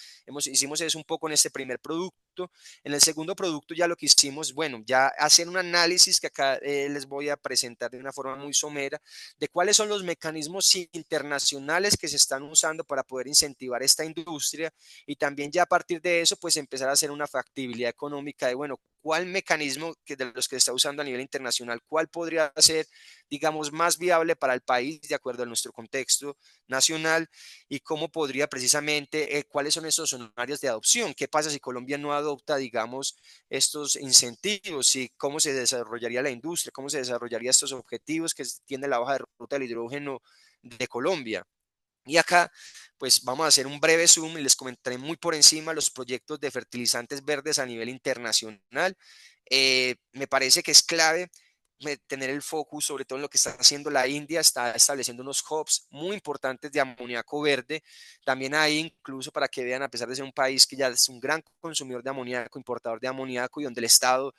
Hicimos eso un poco en este primer producto. En el segundo producto ya lo que hicimos, bueno, ya hacer un análisis que acá les voy a presentar de una forma muy somera de cuáles son los mecanismos internacionales que se están usando para poder incentivar esta industria y también ya a partir de eso pues empezar a hacer una factibilidad económica de, bueno, cuál mecanismo de los que se está usando a nivel internacional, cuál podría ser, digamos, más viable para el país de acuerdo a nuestro contexto nacional y cómo podría precisamente, cuáles son esos escenarios de adopción, qué pasa si Colombia no adopta, digamos, estos incentivos y cómo se desarrollaría la industria, cómo se desarrollaría estos objetivos que tiene la hoja de ruta del hidrógeno de Colombia. Y acá, pues vamos a hacer un breve zoom y les comentaré muy por encima los proyectos de fertilizantes verdes a nivel internacional. Me parece que es clave tener el foco sobre todo en lo que está haciendo la India, está estableciendo unos hubs muy importantes de amoníaco verde. También hay incluso para que vean, a pesar de ser un país que ya es un gran consumidor de amoníaco, importador de amoníaco y donde el Estado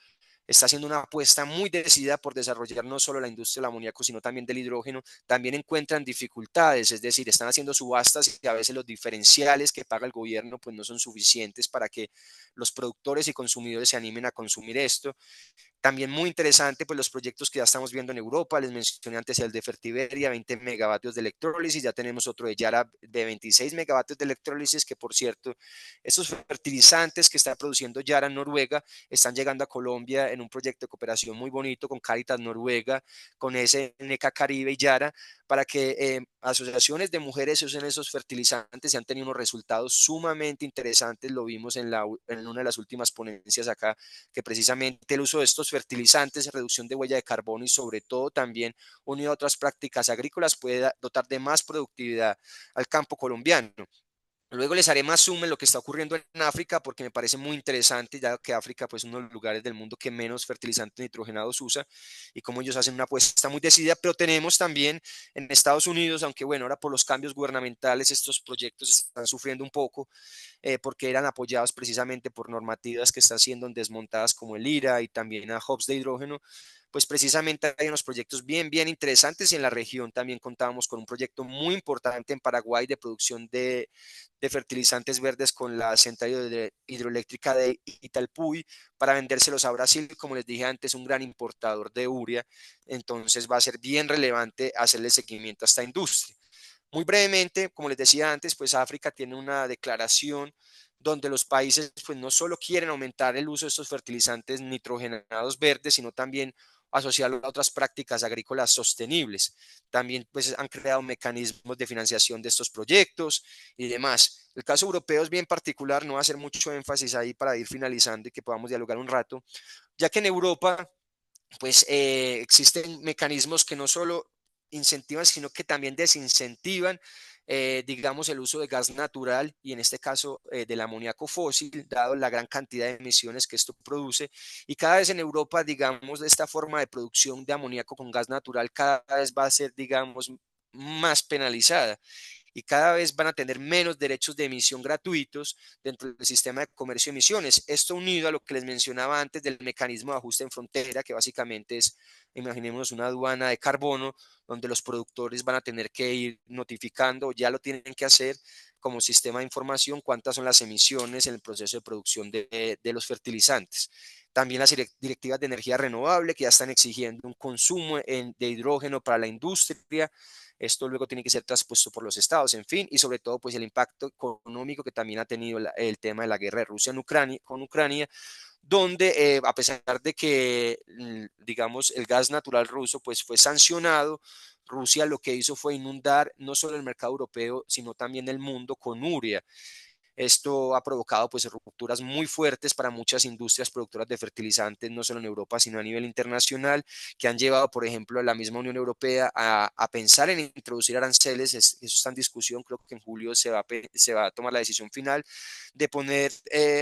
está haciendo una apuesta muy decidida por desarrollar no solo la industria del amoníaco, sino también del hidrógeno, también encuentran dificultades, es decir, están haciendo subastas y a veces los diferenciales que paga el gobierno pues no son suficientes para que los productores y consumidores se animen a consumir esto. También muy interesante, pues los proyectos que ya estamos viendo en Europa, les mencioné antes el de Fertiberia, 20 megavatios de electrólisis, ya tenemos otro de Yara de 26 megavatios de electrólisis, que por cierto, estos fertilizantes que está produciendo Yara en Noruega están llegando a Colombia en un proyecto de cooperación muy bonito con Caritas Noruega, con SNK Caribe y Yara, para que asociaciones de mujeres usen esos fertilizantes y han tenido unos resultados sumamente interesantes, lo vimos en una de las últimas ponencias acá, que precisamente el uso de estos fertilizantes, reducción de huella de carbono y sobre todo también unido a otras prácticas agrícolas puede dotar de más productividad al campo colombiano. Luego les haré más zoom en lo que está ocurriendo en África porque me parece muy interesante, ya que África pues, es uno de los lugares del mundo que menos fertilizantes nitrogenados usa y cómo ellos hacen una apuesta muy decidida, pero tenemos también en Estados Unidos, aunque bueno, ahora por los cambios gubernamentales estos proyectos están sufriendo un poco, porque eran apoyados precisamente por normativas que están siendo desmontadas como el IRA y también a hubs de hidrógeno, pues precisamente hay unos proyectos bien interesantes y en la región también contábamos con un proyecto muy importante en Paraguay de producción de fertilizantes verdes con la central hidroeléctrica de Italpuy para vendérselos a Brasil, como les dije antes, un gran importador de urea, entonces va a ser bien relevante hacerle seguimiento a esta industria. Muy brevemente, como les decía antes, pues África tiene una declaración donde los países pues no solo quieren aumentar el uso de estos fertilizantes nitrogenados verdes, sino también asociarlo a otras prácticas agrícolas sostenibles. También pues han creado mecanismos de financiación de estos proyectos y demás. El caso europeo es bien particular, no va a hacer mucho énfasis ahí para ir finalizando y que podamos dialogar un rato, ya que en Europa pues existen mecanismos que no solo incentivan, sino que también desincentivan, digamos, el uso de gas natural y en este caso del amoníaco fósil, dado la gran cantidad de emisiones que esto produce. Y cada vez en Europa, digamos, de esta forma de producción de amoníaco con gas natural cada vez va a ser, digamos, más penalizada y cada vez van a tener menos derechos de emisión gratuitos dentro del sistema de comercio de emisiones. Esto unido a lo que les mencionaba antes del mecanismo de ajuste en frontera, que básicamente es, imaginémonos, una aduana de carbono, donde los productores van a tener que ir notificando, ya lo tienen que hacer como sistema de información, cuántas son las emisiones en el proceso de producción de los fertilizantes. También las directivas de energía renovable que ya están exigiendo un consumo de hidrógeno para la industria. Esto luego tiene que ser traspuesto por los estados, en fin, y sobre todo pues el impacto económico que también ha tenido el tema de la guerra de Rusia en Ucrania, con Ucrania, donde a pesar de que, digamos, el gas natural ruso pues fue sancionado, Rusia lo que hizo fue inundar no solo el mercado europeo, sino también el mundo con urea. Esto ha provocado pues rupturas muy fuertes para muchas industrias productoras de fertilizantes, no solo en Europa, sino a nivel internacional, que han llevado, por ejemplo, a la misma Unión Europea a pensar en introducir aranceles. Eso está en discusión, creo que en julio se va a tomar la decisión final de poner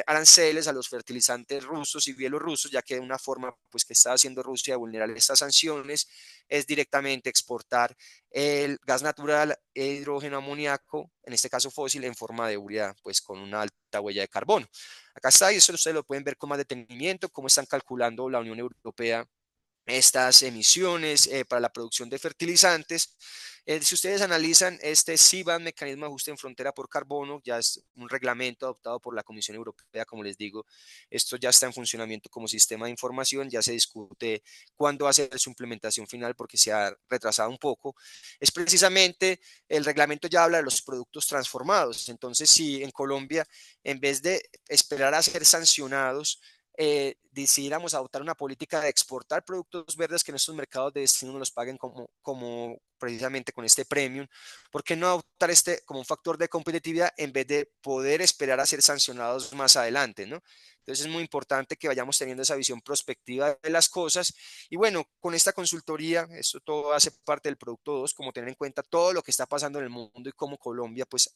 aranceles a los fertilizantes rusos y bielorrusos, ya que una forma pues, que está haciendo Rusia de vulnerar estas sanciones es directamente exportar el gas natural, hidrógeno amoníaco, en este caso fósil, en forma de urea, pues con una alta huella de carbono. Acá está, y eso ustedes lo pueden ver con más detenimiento, cómo están calculando la Unión Europea estas emisiones para la producción de fertilizantes. Si ustedes analizan este CBAM, mecanismo de ajuste en frontera por carbono, ya es un reglamento adoptado por la Comisión Europea, como les digo, esto ya está en funcionamiento como sistema de información, ya se discute cuándo va a ser su implementación final porque se ha retrasado un poco. Es precisamente, el reglamento ya habla de los productos transformados, entonces si en Colombia, en vez de esperar a ser sancionados, decidiéramos adoptar una política de exportar productos verdes que en estos mercados de destino nos los paguen como precisamente con este premium, ¿por qué no adoptar este como un factor de competitividad en vez de poder esperar a ser sancionados más adelante, ¿no? Entonces es muy importante que vayamos teniendo esa visión prospectiva de las cosas y bueno, con esta consultoría, esto todo hace parte del producto 2, como tener en cuenta todo lo que está pasando en el mundo y cómo Colombia pues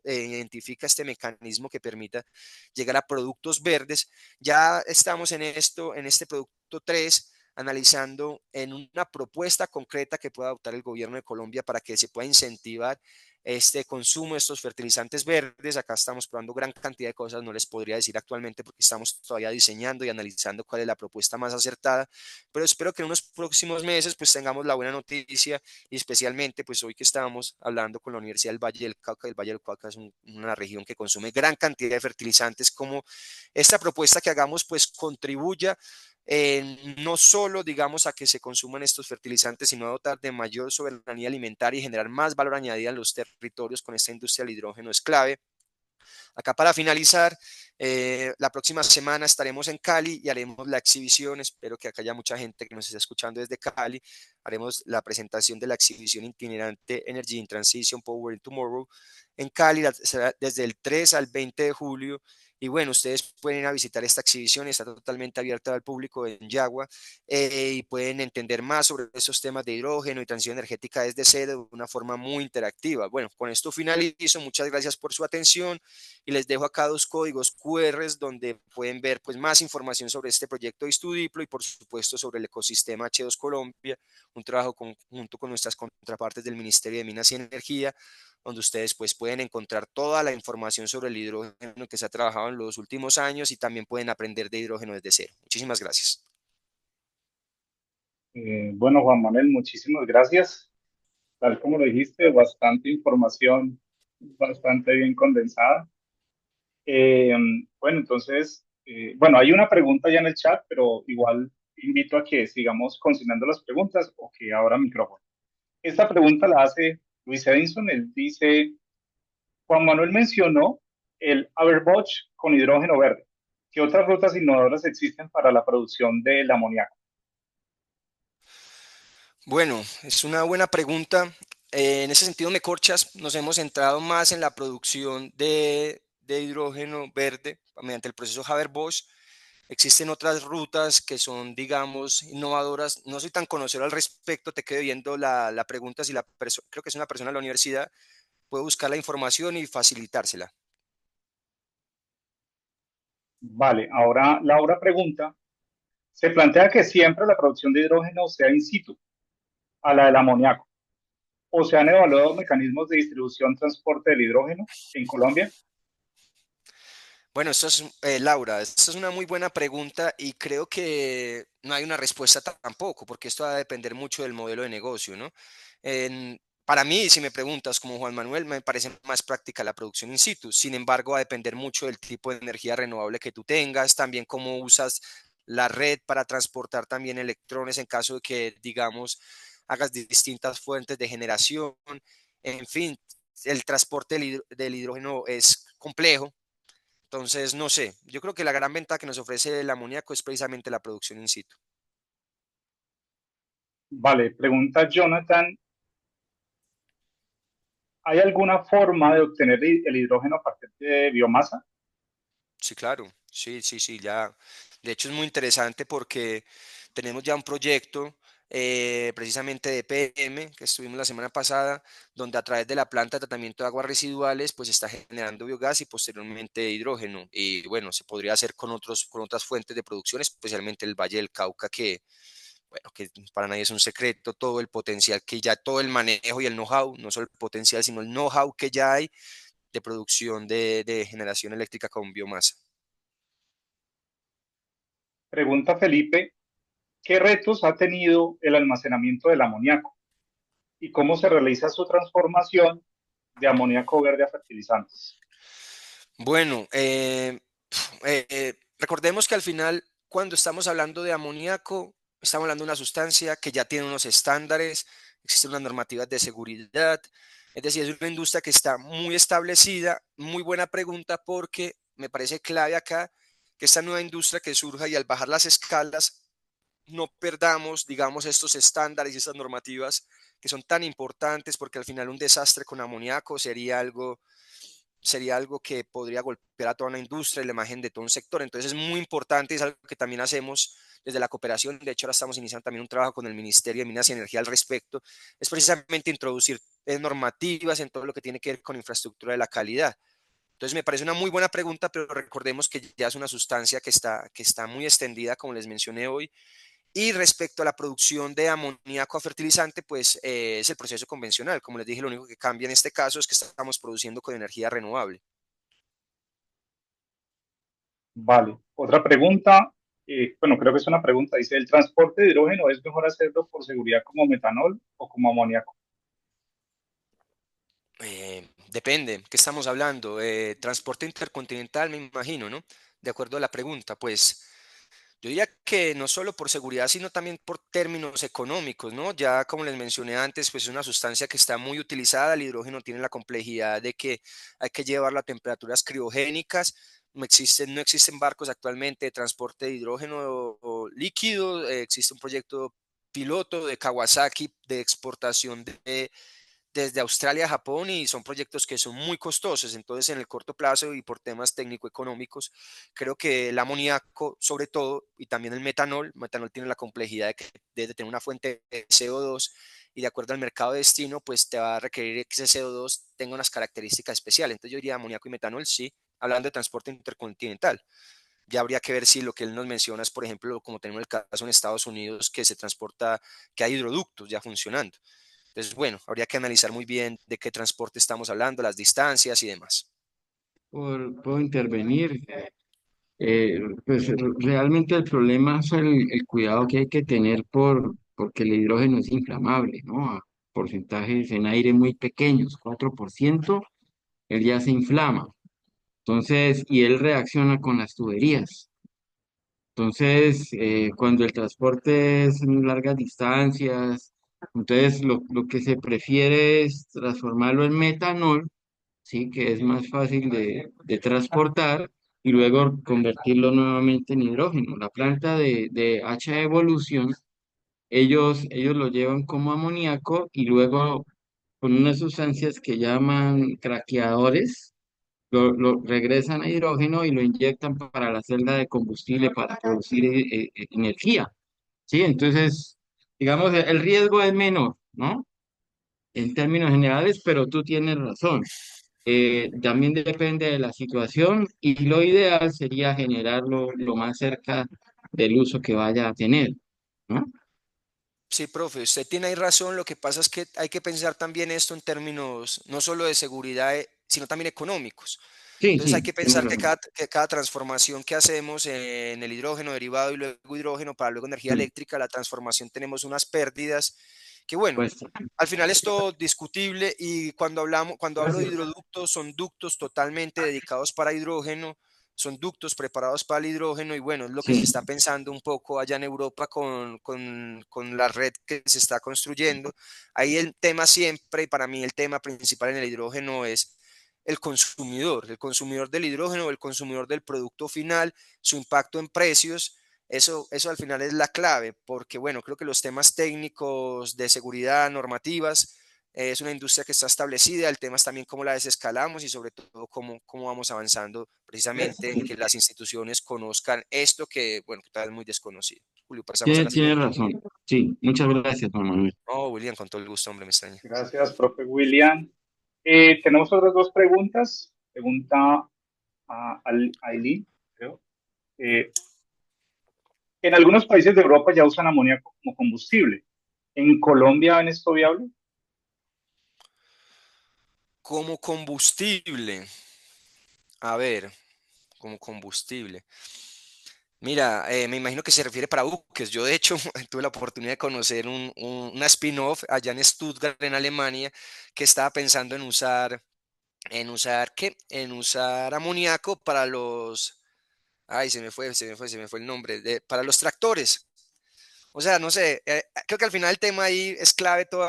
identifica este mecanismo que permita llegar a productos verdes. Ya estamos en esto, en este producto 3, analizando en una propuesta concreta que pueda adoptar el gobierno de Colombia para que se pueda incentivar este consumo de estos fertilizantes verdes. Acá estamos probando gran cantidad de cosas, no les podría decir actualmente porque estamos todavía diseñando y analizando cuál es la propuesta más acertada, pero espero que en unos próximos meses pues tengamos la buena noticia y especialmente pues hoy que estábamos hablando con la Universidad del Valle del Cauca. El Valle del Cauca es una región que consume gran cantidad de fertilizantes, como esta propuesta que hagamos pues contribuya no solo, digamos, a que se consuman estos fertilizantes, sino a dotar de mayor soberanía alimentaria y generar más valor añadido en los territorios con esta industria del hidrógeno es clave. Acá para finalizar, la próxima semana estaremos en Cali y haremos la exhibición. Espero que acá haya mucha gente que nos esté escuchando desde Cali. Haremos la presentación de la exhibición itinerante Energy in Transition Power in Tomorrow en Cali será desde el 3 al 20 de julio. Y bueno, ustedes pueden ir a visitar esta exhibición, está totalmente abierta al público en Yagua y pueden entender más sobre esos temas de hidrógeno y transición energética desde cero de una forma muy interactiva. Bueno, con esto finalizo. Muchas gracias por su atención y les dejo acá dos códigos QR donde pueden ver pues más información sobre este proyecto de Estudiplo y por supuesto sobre el ecosistema H2 Colombia, un trabajo conjunto con nuestras contrapartes del Ministerio de Minas y Energía, donde ustedes pues pueden encontrar toda la información sobre el hidrógeno que se ha trabajado en los últimos años y también pueden aprender de hidrógeno desde cero. Muchísimas gracias. Bueno, Juan Manuel, muchísimas gracias. Tal como lo dijiste, bastante información, bastante bien condensada. Eh, bueno, entonces, bueno, hay una pregunta ya en el chat, pero igual invito a que sigamos consignando las preguntas o que abra micrófono. Esta pregunta la hace Luis Edinson. Él dice, Juan Manuel mencionó el Averboch con hidrógeno verde. ¿Qué otras rutas innovadoras existen para la producción del amoníaco? Bueno, es una buena pregunta. En ese sentido, Mecorchas nos hemos centrado más en la producción de hidrógeno verde mediante el proceso Haber-Bosch. Existen otras rutas que son, digamos, innovadoras. No soy tan conocedor al respecto, te quedo viendo la pregunta si creo que es una persona de la universidad, puede buscar la información y facilitársela. Vale, ahora Laura pregunta, se plantea que siempre la producción de hidrógeno sea in situ a la del amoníaco, o se han evaluado mecanismos de distribución transporte del hidrógeno en Colombia. Bueno, esto es, Laura, esta es una muy buena pregunta y creo que no hay una respuesta tampoco, porque esto va a depender mucho del modelo de negocio, ¿no? Para mí, si me preguntas como Juan Manuel, me parece más práctica la producción in situ. Sin embargo, va a depender mucho del tipo de energía renovable que tú tengas, también cómo usas la red para transportar también electrones en caso de que, digamos, hagas distintas fuentes de generación. En fin, el transporte del hidrógeno es complejo, entonces, no sé, yo creo que la gran ventaja que nos ofrece el amoníaco es precisamente la producción in situ. Vale, pregunta Jonathan, ¿hay alguna forma de obtener el hidrógeno a partir de biomasa? Sí, claro, sí, sí, sí, ya. De hecho, es muy interesante porque tenemos ya un proyecto precisamente de PM que estuvimos la semana pasada, donde a través de la planta de tratamiento de aguas residuales, pues está generando biogás y posteriormente hidrógeno. Y bueno, se podría hacer con otras fuentes de producción, especialmente el Valle del Cauca, que bueno, que para nadie es un secreto, todo el potencial que ya, todo el manejo y el know-how, no solo el potencial, sino el know-how que ya hay de producción de generación eléctrica con biomasa. Pregunta Felipe, ¿qué retos ha tenido el almacenamiento del amoníaco y cómo se realiza su transformación de amoníaco verde a fertilizantes? Bueno, recordemos que al final, cuando estamos hablando de amoníaco, estamos hablando de una sustancia que ya tiene unos estándares, existen unas normativas de seguridad, es decir, es una industria que está muy establecida. Muy buena pregunta porque me parece clave acá que esta nueva industria que surja y al bajar las escalas no perdamos, digamos, estos estándares y estas normativas que son tan importantes, porque al final un desastre con amoníaco sería algo que podría golpear a toda una industria y la imagen de todo un sector. Entonces es muy importante, es algo que también hacemos desde la cooperación. De hecho, ahora estamos iniciando también un trabajo con el Ministerio de Minas y Energía al respecto. Es precisamente introducir normativas en todo lo que tiene que ver con infraestructura de la calidad. Entonces me parece una muy buena pregunta, pero recordemos que ya es una sustancia que está muy extendida, como les mencioné hoy, y respecto a la producción de amoníaco a fertilizante, pues es el proceso convencional. Como les dije, lo único que cambia en este caso es que estamos produciendo con energía renovable. Vale, otra pregunta, bueno, creo que es una pregunta, dice, ¿el transporte de hidrógeno es mejor hacerlo por seguridad como metanol o como amoníaco? Depende, ¿qué estamos hablando? Transporte intercontinental, me imagino, ¿no? De acuerdo a la pregunta, pues Yo diría que no solo por seguridad, sino también por términos económicos, ¿no? Ya como les mencioné antes, pues es una sustancia que está muy utilizada. El hidrógeno tiene la complejidad de que hay que llevarlo a temperaturas criogénicas. No existen barcos actualmente de transporte de hidrógeno o líquido. Existe un proyecto piloto de Kawasaki de exportación desde Australia a Japón y son proyectos que son muy costosos. Entonces, en el corto plazo y por temas técnico-económicos, creo que el amoníaco, sobre todo, y también el metanol tiene la complejidad de que debe tener una fuente de CO2 y de acuerdo al mercado de destino, pues te va a requerir que ese CO2 tenga unas características especiales. Entonces, yo diría amoníaco y metanol, sí, hablando de transporte intercontinental. Ya habría que ver si lo que él nos menciona es, por ejemplo, como tenemos el caso en Estados Unidos, que se transporta, que hay hidroductos ya funcionando. Entonces, bueno, habría que analizar muy bien de qué transporte estamos hablando, las distancias y demás. Puedo intervenir. Pues realmente el problema es el cuidado que hay que tener porque el hidrógeno es inflamable, ¿no? A porcentajes en aire muy pequeños, 4%, él ya se inflama. Entonces, y él reacciona con las tuberías. Entonces, cuando el transporte es en largas distancias, entonces lo que se prefiere es transformarlo en metanol, sí, que es más fácil de transportar y luego convertirlo nuevamente en hidrógeno. La planta de H Evolution, ellos lo llevan como amoníaco y luego con unas sustancias que llaman craqueadores, lo regresan a hidrógeno y lo inyectan para la celda de combustible para producir energía. Sí, entonces, digamos, el riesgo es menor, ¿no? En términos generales, pero tú tienes razón. También depende de la situación y lo ideal sería generarlo lo más cerca del uso que vaya a tener, ¿no? Sí, profe, usted tiene ahí razón. Lo que pasa es que hay que pensar también esto en términos no solo de seguridad, sino también económicos. Sí, Entonces hay sí, que tienes pensar que razón. cada transformación que hacemos en el hidrógeno derivado y luego hidrógeno para luego energía Mm, eléctrica, la transformación tenemos unas pérdidas que bueno, pues, al final es todo discutible y cuando hablo de gracias. hidroductos, son ductos totalmente dedicados para hidrógeno, son ductos preparados para el hidrógeno y bueno, es lo que se Sí, está pensando un poco allá en Europa con la red que se está construyendo. Ahí el tema siempre, y para mí el tema principal en el hidrógeno es el consumidor del hidrógeno, el consumidor del producto final, su impacto en precios. Eso al final es la clave, porque bueno, creo que los temas técnicos de seguridad, normativas, es una industria que está establecida, el tema es también cómo la desescalamos y sobre todo cómo vamos avanzando precisamente en que las instituciones conozcan esto que, bueno, que todavía es muy desconocido. Julio, pasamos a la tiene siguiente. razón. Sí, muchas gracias, Juan Manuel. Oh, William, con todo el gusto, hombre, me extraña. Gracias, profe William. Tenemos otras dos preguntas. Pregunta a Aileen, creo. Eh, en algunos países de Europa ya usan amoníaco como combustible. ¿En Colombia ven esto viable? Como combustible, a ver, como combustible. Mira, me imagino que se refiere para buques. Yo, de hecho, tuve la oportunidad de conocer una spin-off allá en Stuttgart, en Alemania, que estaba pensando ¿qué? En usar amoníaco para ay, se me fue el nombre, para los tractores. O sea, no sé, creo que al final el tema ahí es clave todo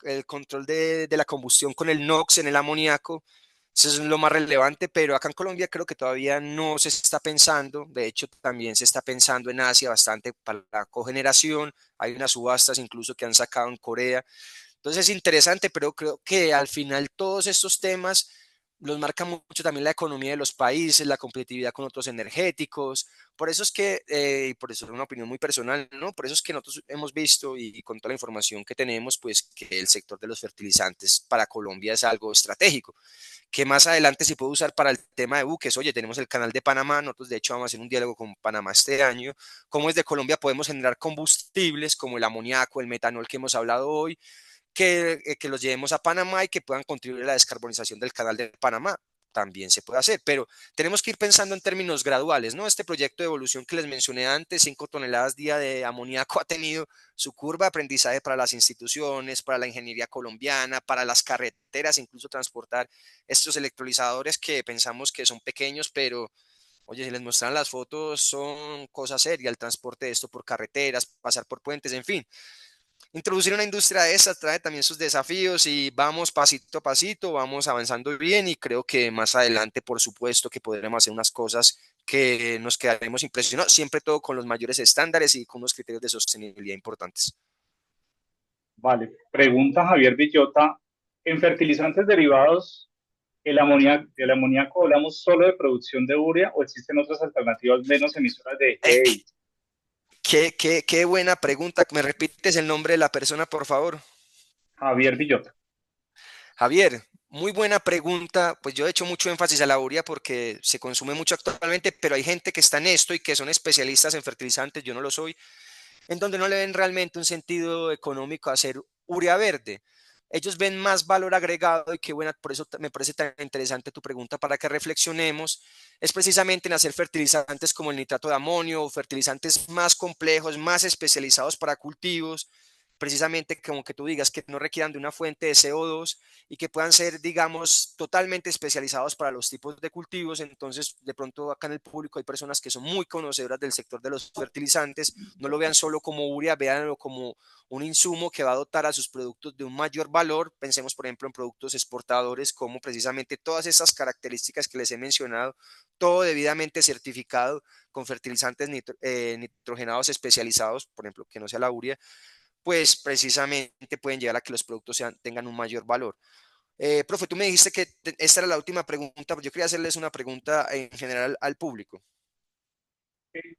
el control de la combustión con el NOx en el amoníaco. Eso es lo más relevante, pero acá en Colombia creo que todavía no se está pensando. De hecho, también se está pensando en Asia bastante para la cogeneración. Hay unas subastas incluso que han sacado en Corea. Entonces es interesante, pero creo que al final todos estos temas los marca mucho también la economía de los países, la competitividad con otros energéticos. Por eso es que, y por eso es una opinión muy personal, ¿no? Por eso es que nosotros hemos visto y con toda la información que tenemos, pues que el sector de los fertilizantes para Colombia es algo estratégico, que más adelante se puede usar para el tema de buques. Oye, tenemos el canal de Panamá, nosotros de hecho vamos a hacer un diálogo con Panamá este año. Cómo desde Colombia podemos generar combustibles como el amoníaco, el metanol que hemos hablado hoy, que los llevemos a Panamá y que puedan contribuir a la descarbonización del canal de Panamá. También se puede hacer, pero tenemos que ir pensando en términos graduales, ¿no? Este proyecto de evolución que les mencioné antes, 5 toneladas día de amoníaco, ha tenido su curva de aprendizaje para las instituciones, para la ingeniería colombiana, para las carreteras, incluso transportar estos electrolizadores que pensamos que son pequeños, pero Oye, si les muestran las fotos, son cosas serias, el transporte de esto por carreteras, pasar por puentes, en fin. Introducir una industria de esa trae también sus desafíos y vamos pasito a pasito, vamos avanzando bien y creo que más adelante, por supuesto, que podremos hacer unas cosas que nos quedaremos impresionados, siempre todo con los mayores estándares y con unos criterios de sostenibilidad importantes. Vale. Pregunta Javier Villota. En fertilizantes derivados, del amoníaco, ¿hablamos solo de producción de urea o existen otras alternativas menos emisoras de Eh, GEI? qué buena pregunta. ¿Me repites el nombre de la persona, por favor? Javier Villota. Javier, muy buena pregunta. Pues yo he hecho mucho énfasis a la urea porque se consume mucho actualmente, pero hay gente que está en esto y que son especialistas en fertilizantes, yo no lo soy, en donde no le ven realmente un sentido económico a hacer urea verde. Ellos ven más valor agregado y qué buena, por eso me parece tan interesante tu pregunta para que reflexionemos, es precisamente en hacer fertilizantes como el nitrato de amonio o fertilizantes más complejos, más especializados para cultivos, precisamente como que tú digas que no requieran de una fuente de CO2 y que puedan ser, digamos, totalmente especializados para los tipos de cultivos. Entonces, de pronto acá en el público hay personas que son muy conocedoras del sector de los fertilizantes, no lo vean solo como urea, véanlo como un insumo que va a dotar a sus productos de un mayor valor. Pensemos, por ejemplo, en productos exportadores como precisamente todas esas características que les he mencionado, todo debidamente certificado con fertilizantes nitrogenados especializados, por ejemplo, que no sea la urea, pues precisamente pueden llegar a que los productos tengan un mayor valor. Profe, tú me dijiste que esta era la última pregunta, pero yo quería hacerles una pregunta en general al público.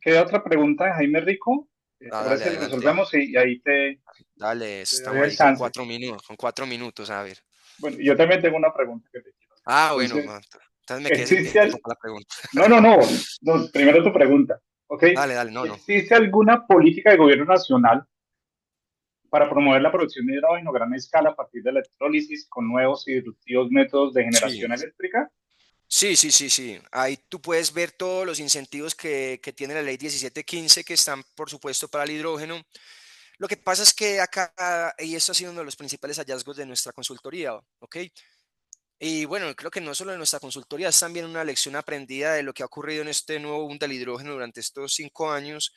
¿Queda otra pregunta de Jaime Rico? ¿Te Ah, dale, parece si adelante. resolvemos y ahí Dale, te doy estamos el ahí con chance? 4 minutos, a ver. Bueno, yo también tengo una pregunta que te quiero hacer. Ah, bueno, Entonces, entonces me quedé sin ¿existe tiempo para la pregunta. no, no, no, no, primero tu pregunta, ¿ok? Dale, dale, no, no. ¿Existe alguna política de gobierno nacional para promover la producción de hidrógeno a gran escala a partir de la electrólisis con nuevos y disruptivos métodos de Sí, generación eléctrica? sí. Ahí tú puedes ver todos los incentivos que tiene la ley 1715 que están, por supuesto, para el hidrógeno. Lo que pasa es que acá, y esto ha sido uno de los principales hallazgos de nuestra consultoría, ¿ok? Y bueno, creo que no solo de nuestra consultoría, es también una lección aprendida de lo que ha ocurrido en este nuevo boom del hidrógeno durante estos 5 años,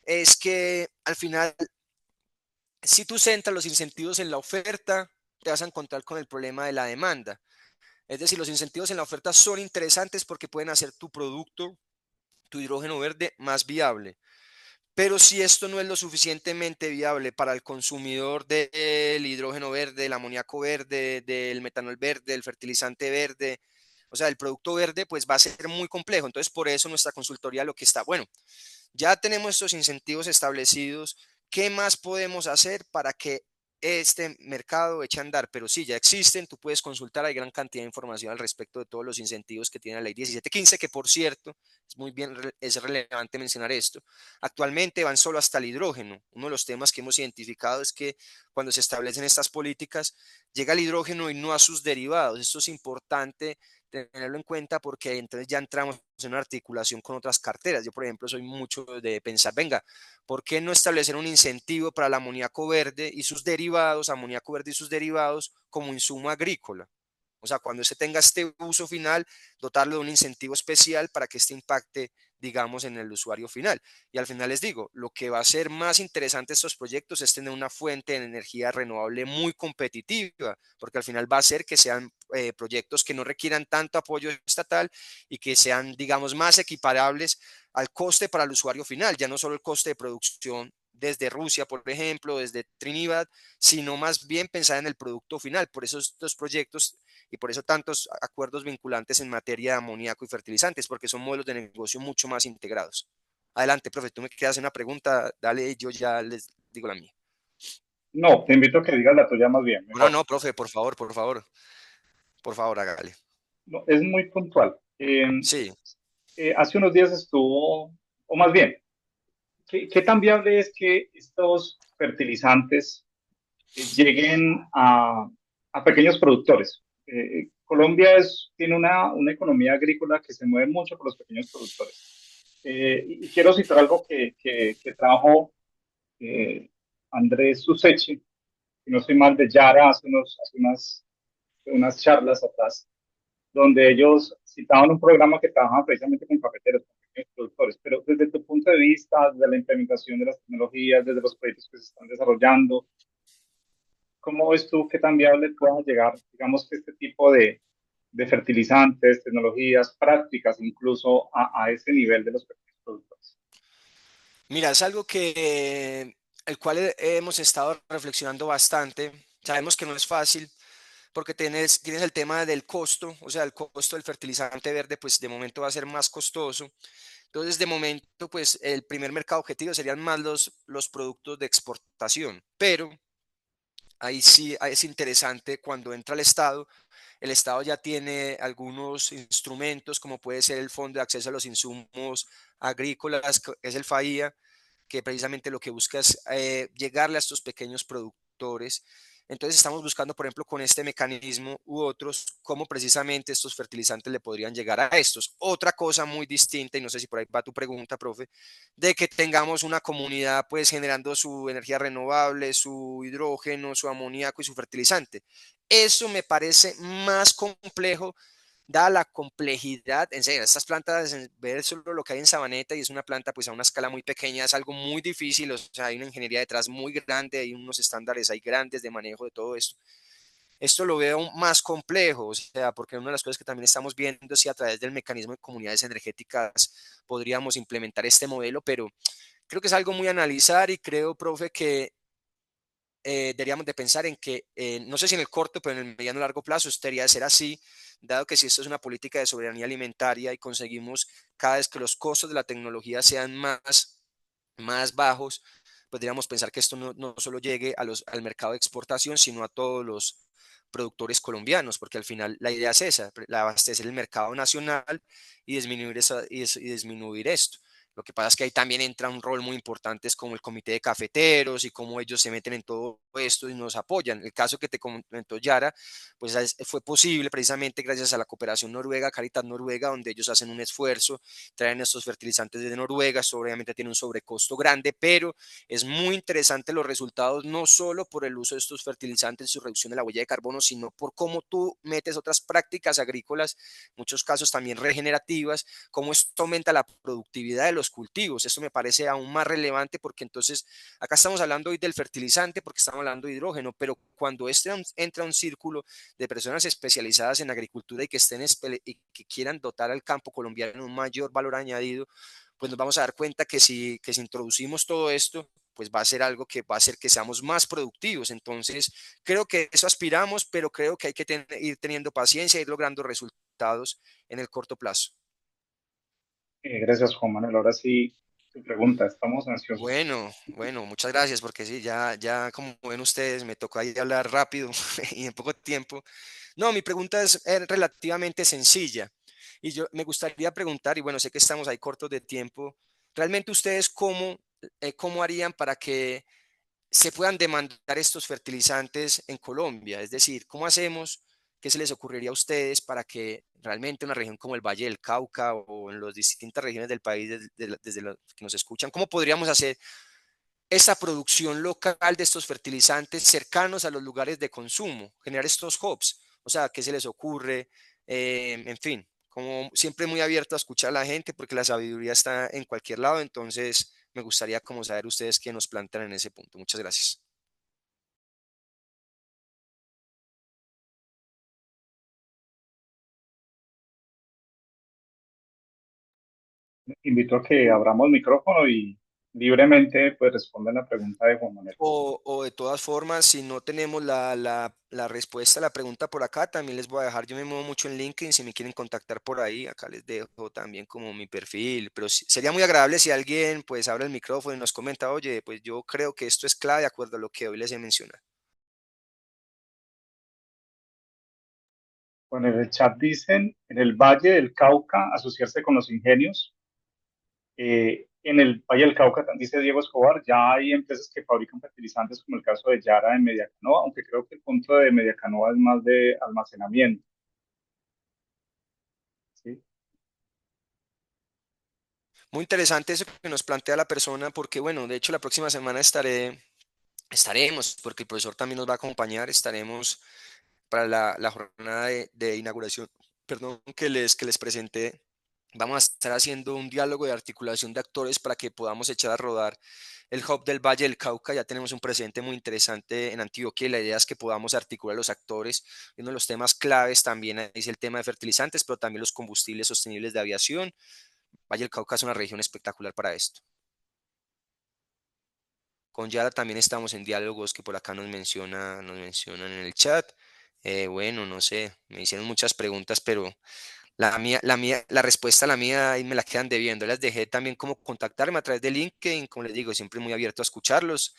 es que al final, si tú centras los incentivos en la oferta, te vas a encontrar con el problema de la demanda. Es decir, los incentivos en la oferta son interesantes porque pueden hacer tu producto, tu hidrógeno verde, más viable. Pero si esto no es lo suficientemente viable para el consumidor del hidrógeno verde, del amoníaco verde, del metanol verde, del fertilizante verde, o sea, el producto verde, pues va a ser muy complejo. Entonces, por eso nuestra consultoría lo que está, bueno, ya tenemos estos incentivos establecidos. ¿Qué más podemos hacer para que este mercado eche a andar? Pero sí, ya existen, tú puedes consultar, hay gran cantidad de información al respecto de todos los incentivos que tiene la ley 1715, que por cierto, es muy bien, es relevante mencionar esto. Actualmente van solo hasta el hidrógeno. Uno de los temas que hemos identificado es que cuando se establecen estas políticas, llega el hidrógeno y no a sus derivados. Esto es importante tenerlo en cuenta porque entonces ya entramos en una articulación con otras carteras. Yo, por ejemplo, soy mucho de pensar, venga, ¿por qué no establecer un incentivo para el amoníaco verde y sus derivados, amoníaco verde y sus derivados como insumo agrícola? O sea, cuando se tenga este uso final, dotarlo de un incentivo especial para que este impacte, digamos, en el usuario final. Y al final les digo, lo que va a ser más interesante estos proyectos es tener una fuente de energía renovable muy competitiva, porque al final va a ser que sean proyectos que no requieran tanto apoyo estatal y que sean, digamos, más equiparables al coste para el usuario final, ya no solo el coste de producción desde Rusia, por ejemplo, desde Trinidad, sino más bien pensar en el producto final. Por eso estos proyectos y por eso tantos acuerdos vinculantes en materia de amoníaco y fertilizantes, porque son modelos de negocio mucho más integrados. Adelante, profe, tú me quieres hacer una pregunta, dale, yo ya les digo la mía. No, te invito a que digas la tuya más bien, No, mejor. no, profe, por favor, hágale. No, es muy puntual. Sí, Hace unos días estuvo, o más bien, ¿qué tan viable es que estos fertilizantes lleguen a pequeños productores? Colombia tiene una economía agrícola que se mueve mucho por los pequeños productores. Y quiero citar algo que trajo eh, Andrés Susechi, si no soy mal, de Yara hace unas charlas atrás, donde ellos citaban un programa que trabajaba precisamente con cafeteros, con pequeños productores, pero desde tu punto de vista, desde la implementación de las tecnologías, desde los proyectos que se están desarrollando, ¿cómo ves tú que tan viable pueda llegar, digamos, que este tipo de fertilizantes, tecnologías, prácticas, incluso a ese nivel de los pequeños productores? Mira, es algo que el cual hemos estado reflexionando bastante. Sabemos que no es fácil porque tienes el tema del costo, o sea, el costo del fertilizante verde, pues de momento va a ser más costoso. Entonces, de momento, pues el primer mercado objetivo serían más los productos de exportación, pero ahí sí es interesante cuando entra el Estado ya tiene algunos instrumentos como puede ser el Fondo de Acceso a los Insumos Agrícolas, que es el FAIA, que precisamente lo que busca es llegarle a estos pequeños productores. Entonces estamos buscando, por ejemplo, con este mecanismo u otros, cómo precisamente estos fertilizantes le podrían llegar a estos. Otra cosa muy distinta, y no sé si por ahí va tu pregunta, profe, de que tengamos una comunidad pues generando su energía renovable, su hidrógeno, su amoníaco y su fertilizante. Eso me parece más complejo dada la complejidad, en serio, estas plantas, ver solo lo que hay en Sabaneta y es una planta pues a una escala muy pequeña, es algo muy difícil, o sea, hay una ingeniería detrás muy grande, hay unos estándares ahí grandes de manejo de todo esto. Esto lo veo más complejo, o sea, porque una de las cosas que también estamos viendo es si a través del mecanismo de comunidades energéticas podríamos implementar este modelo, pero creo que es algo muy a analizar y creo, profe, que deberíamos de pensar en que, no sé si en el corto, pero en el mediano y largo plazo esto debería de ser así, dado que si esto es una política de soberanía alimentaria y conseguimos cada vez que los costos de la tecnología sean más bajos, podríamos pensar que esto no solo llegue al mercado de exportación, sino a todos los productores colombianos, porque al final la idea es esa, abastecer el mercado nacional y y disminuir esto. Lo que pasa es que ahí también entra un rol muy importante, es como el comité de cafeteros y cómo ellos se meten en todo esto y nos apoyan. El caso que te comentó Yara, pues fue posible precisamente gracias a la cooperación noruega, Caritas Noruega, donde ellos hacen un esfuerzo, traen estos fertilizantes desde Noruega, esto obviamente tiene un sobrecosto grande, pero es muy interesante los resultados, no solo por el uso de estos fertilizantes y su reducción de la huella de carbono, sino por cómo tú metes otras prácticas agrícolas, en muchos casos también regenerativas, cómo esto aumenta la productividad de los cultivos. Esto me parece aún más relevante porque entonces acá estamos hablando hoy del fertilizante porque estamos hablando de hidrógeno, pero cuando este entra a un círculo de personas especializadas en agricultura y que estén y que quieran dotar al campo colombiano un mayor valor añadido, pues nos vamos a dar cuenta que si introducimos todo esto, pues va a ser algo que va a hacer que seamos más productivos. Entonces, creo que eso aspiramos, pero creo que hay que ir teniendo paciencia, ir logrando resultados en el corto plazo. Gracias, Juan Manuel. Ahora sí, tu pregunta. Estamos ansiosos. Bueno, muchas gracias, porque sí, ya como ven ustedes, me toca ahí hablar rápido y en poco tiempo. No, mi pregunta es relativamente sencilla y yo me gustaría preguntar, y bueno, sé que estamos ahí cortos de tiempo, ¿realmente ustedes cómo harían para que se puedan demandar estos fertilizantes en Colombia? Es decir, ¿cómo hacemos? ¿Qué se les ocurriría a ustedes para que realmente una región como el Valle del Cauca o en las distintas regiones del país desde los que nos escuchan, cómo podríamos hacer esa producción local de estos fertilizantes cercanos a los lugares de consumo, generar estos hubs? O sea, ¿qué se les ocurre? En fin, como siempre muy abierto a escuchar a la gente porque la sabiduría está en cualquier lado, entonces me gustaría como saber ustedes qué nos plantean en ese punto. Muchas gracias. Invito a que abramos micrófono y libremente pues respondan la pregunta de Juan Manuel. O de todas formas, si no tenemos la respuesta a la pregunta por acá, también les voy a dejar, yo me muevo mucho en LinkedIn, si me quieren contactar por ahí, acá les dejo también como mi perfil, pero sería muy agradable si alguien pues abre el micrófono y nos comenta, oye, pues yo creo que esto es clave de acuerdo a lo que hoy les he mencionado. Bueno, en el chat dicen, en el Valle del Cauca, asociarse con los ingenios. En el Valle del Cauca, dice Diego Escobar, ya hay empresas que fabrican fertilizantes, como el caso de Yara en Mediacanoa, aunque creo que el punto de Mediacanoa es más de almacenamiento. ¿Sí? Muy interesante eso que nos plantea la persona, porque bueno, de hecho la próxima semana estaremos, porque el profesor también nos va a acompañar, estaremos para la jornada de inauguración, perdón, que les presenté, vamos a estar haciendo un diálogo de articulación de actores para que podamos echar a rodar el hub del Valle del Cauca. Ya tenemos un presente muy interesante en Antioquia y la idea es que podamos articular los actores. Uno de los temas claves también es el tema de fertilizantes, pero también los combustibles sostenibles de aviación. Valle del Cauca es una región espectacular para esto. Con Yara también estamos en diálogos que por acá nos mencionan en el chat. Bueno, no sé, me hicieron muchas preguntas, pero la respuesta a la mía ahí me la quedan debiendo. Les dejé también cómo contactarme a través de LinkedIn, como les digo, siempre muy abierto a escucharlos.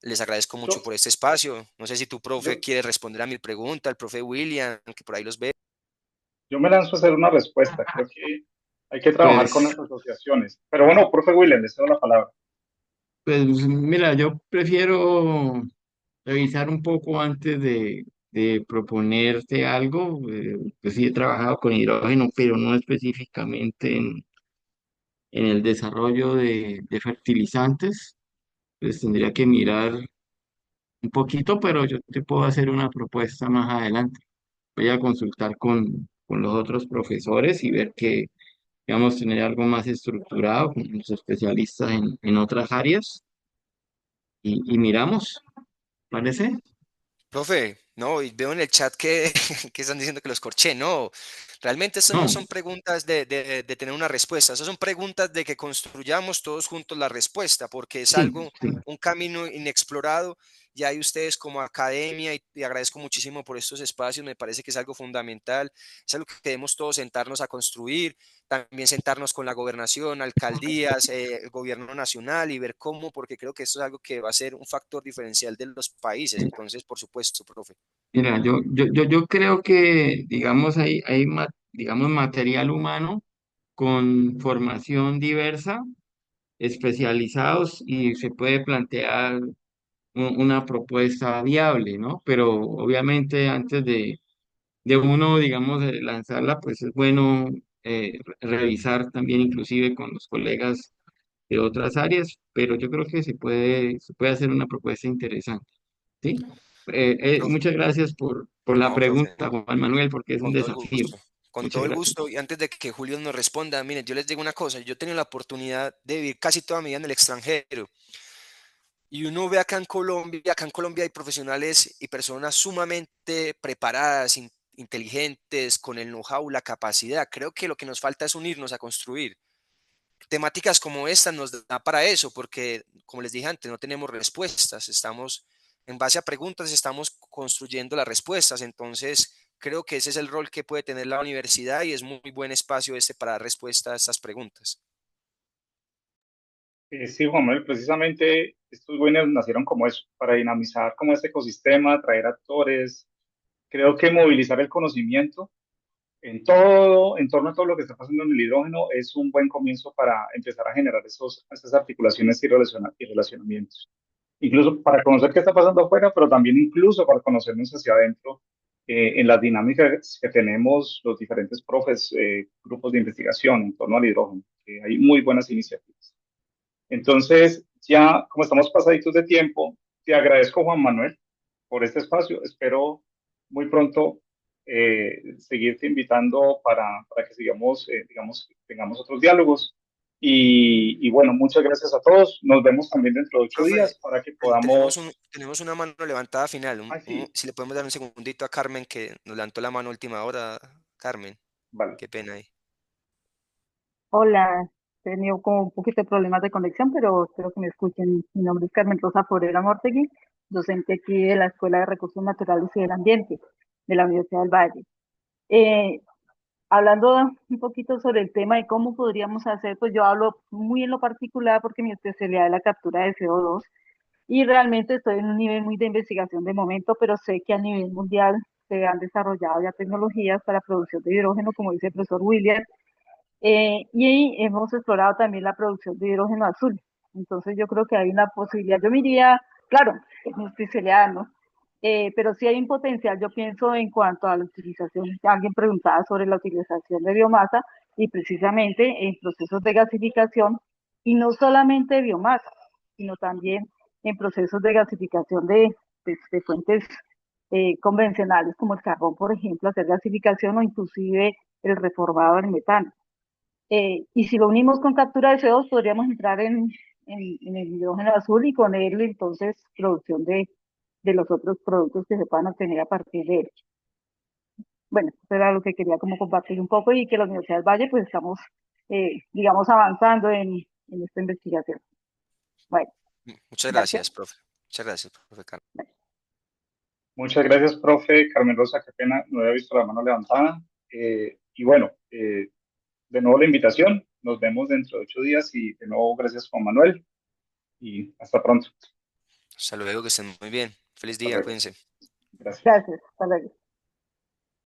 Les agradezco mucho Yo, por este espacio. No sé si tu profe yo, quiere responder a mi pregunta, el profe William, que por ahí los ve. yo me lanzo a hacer una respuesta. Creo que hay que trabajar con Pues, las asociaciones. Pero bueno, profe William, le cedo la palabra. pues mira, yo prefiero revisar un poco antes de proponerte algo. Pues sí he trabajado con hidrógeno, pero no específicamente en el desarrollo de fertilizantes. Pues tendría que mirar un poquito, pero yo te puedo hacer una propuesta más adelante. Voy a consultar con los otros profesores y ver que vamos a tener algo más estructurado con los especialistas en otras áreas y miramos, ¿parece? Profe, no, y veo en el chat que, que están diciendo que los corché. No, realmente eso no No, son preguntas de tener una respuesta, esas son preguntas de que construyamos todos juntos la respuesta, porque es sí, algo, sí. un camino inexplorado. Y hay ustedes como academia, y agradezco muchísimo por estos espacios, me parece que es algo fundamental, es algo que debemos todos sentarnos a construir, también sentarnos con la gobernación, alcaldías, el gobierno nacional y ver cómo, porque creo que esto es algo que va a ser un factor diferencial de los países. Entonces, por supuesto, profe. Mira, yo creo que, digamos, digamos, material humano con formación diversa, especializados y se puede plantear una propuesta viable, ¿no? Pero obviamente antes de uno, digamos, lanzarla, pues es bueno revisar también inclusive con los colegas de otras áreas, pero yo creo que se puede hacer una propuesta interesante, ¿sí? Profe, Muchas gracias por la no, profe, pregunta, Juan Manuel, porque es un con todo el desafío. gusto. Con Muchas todo el gracias. gusto, y antes de que Julio nos responda, miren, yo les digo una cosa, yo he tenido la oportunidad de vivir casi toda mi vida en el extranjero. Y uno ve acá en Colombia hay profesionales y personas sumamente preparadas, inteligentes, con el know-how, la capacidad. Creo que lo que nos falta es unirnos a construir. Temáticas como esta nos da para eso, porque como les dije antes, no tenemos respuestas, estamos en base a preguntas, estamos construyendo las respuestas. Entonces, creo que ese es el rol que puede tener la universidad y es muy buen espacio este para dar respuesta a estas preguntas. Sí, Juan Manuel, precisamente estos webinars nacieron como eso, para dinamizar como este ecosistema, traer actores. Creo que movilizar el conocimiento en todo, en torno a todo lo que está pasando en el hidrógeno es un buen comienzo para empezar a generar esas articulaciones y relacionamientos. Incluso para conocer qué está pasando afuera, pero también incluso para conocernos hacia adentro en las dinámicas que tenemos los diferentes profes, grupos de investigación en torno al hidrógeno, que hay muy buenas iniciativas. Entonces, ya como estamos pasaditos de tiempo, te agradezco, Juan Manuel, por este espacio. Espero muy pronto seguirte invitando para que sigamos, digamos, tengamos otros diálogos. Y bueno, muchas gracias a todos. Nos vemos también dentro de 8 días Profe, para que podamos... tenemos una mano levantada final. Ah, sí, Si le podemos dar un segundito a Carmen, que nos levantó la mano a última hora. Carmen, vale. qué pena ahí. Hola, he tenido como un poquito de problemas de conexión, pero espero que me escuchen. Mi nombre es Carmen Rosa Forera Mortegui, docente aquí de la Escuela de Recursos Naturales y del Ambiente de la Universidad del Valle. Eh, Hablando un poquito sobre el tema de cómo podríamos hacer, pues yo hablo muy en lo particular porque mi especialidad es la captura de CO2 y realmente estoy en un nivel muy de investigación de momento, pero sé que a nivel mundial se han desarrollado ya tecnologías para producción de hidrógeno, como dice el profesor William, y hemos explorado también la producción de hidrógeno azul. Entonces yo creo que hay una posibilidad. Yo me iría, claro, es mi especialidad, ¿no? Pero sí hay un potencial, yo pienso, en cuanto a la utilización. Alguien preguntaba sobre la utilización de biomasa y precisamente en procesos de gasificación, y no solamente de biomasa, sino también en procesos de gasificación de fuentes convencionales como el carbón, por ejemplo, hacer gasificación o inclusive el reformado del metano. Y si lo unimos con captura de CO2, podríamos entrar en el hidrógeno azul y con él entonces producción de los otros productos que se puedan obtener a partir de él. Bueno, eso era lo que quería como compartir un poco y que la Universidad del Valle pues estamos, digamos, avanzando en esta investigación. Bueno, Muchas gracias. gracias, profe. Muchas gracias, profe Carlos. Muchas gracias, profe Carmen Rosa. Qué pena, no había visto la mano levantada. Y bueno, de nuevo la invitación. Nos vemos dentro de 8 días y de nuevo gracias, Juan Manuel. Y hasta pronto. Hasta luego, que estén muy bien. Feliz Hasta día, luego. cuídense. Gracias. Gracias. Hasta luego.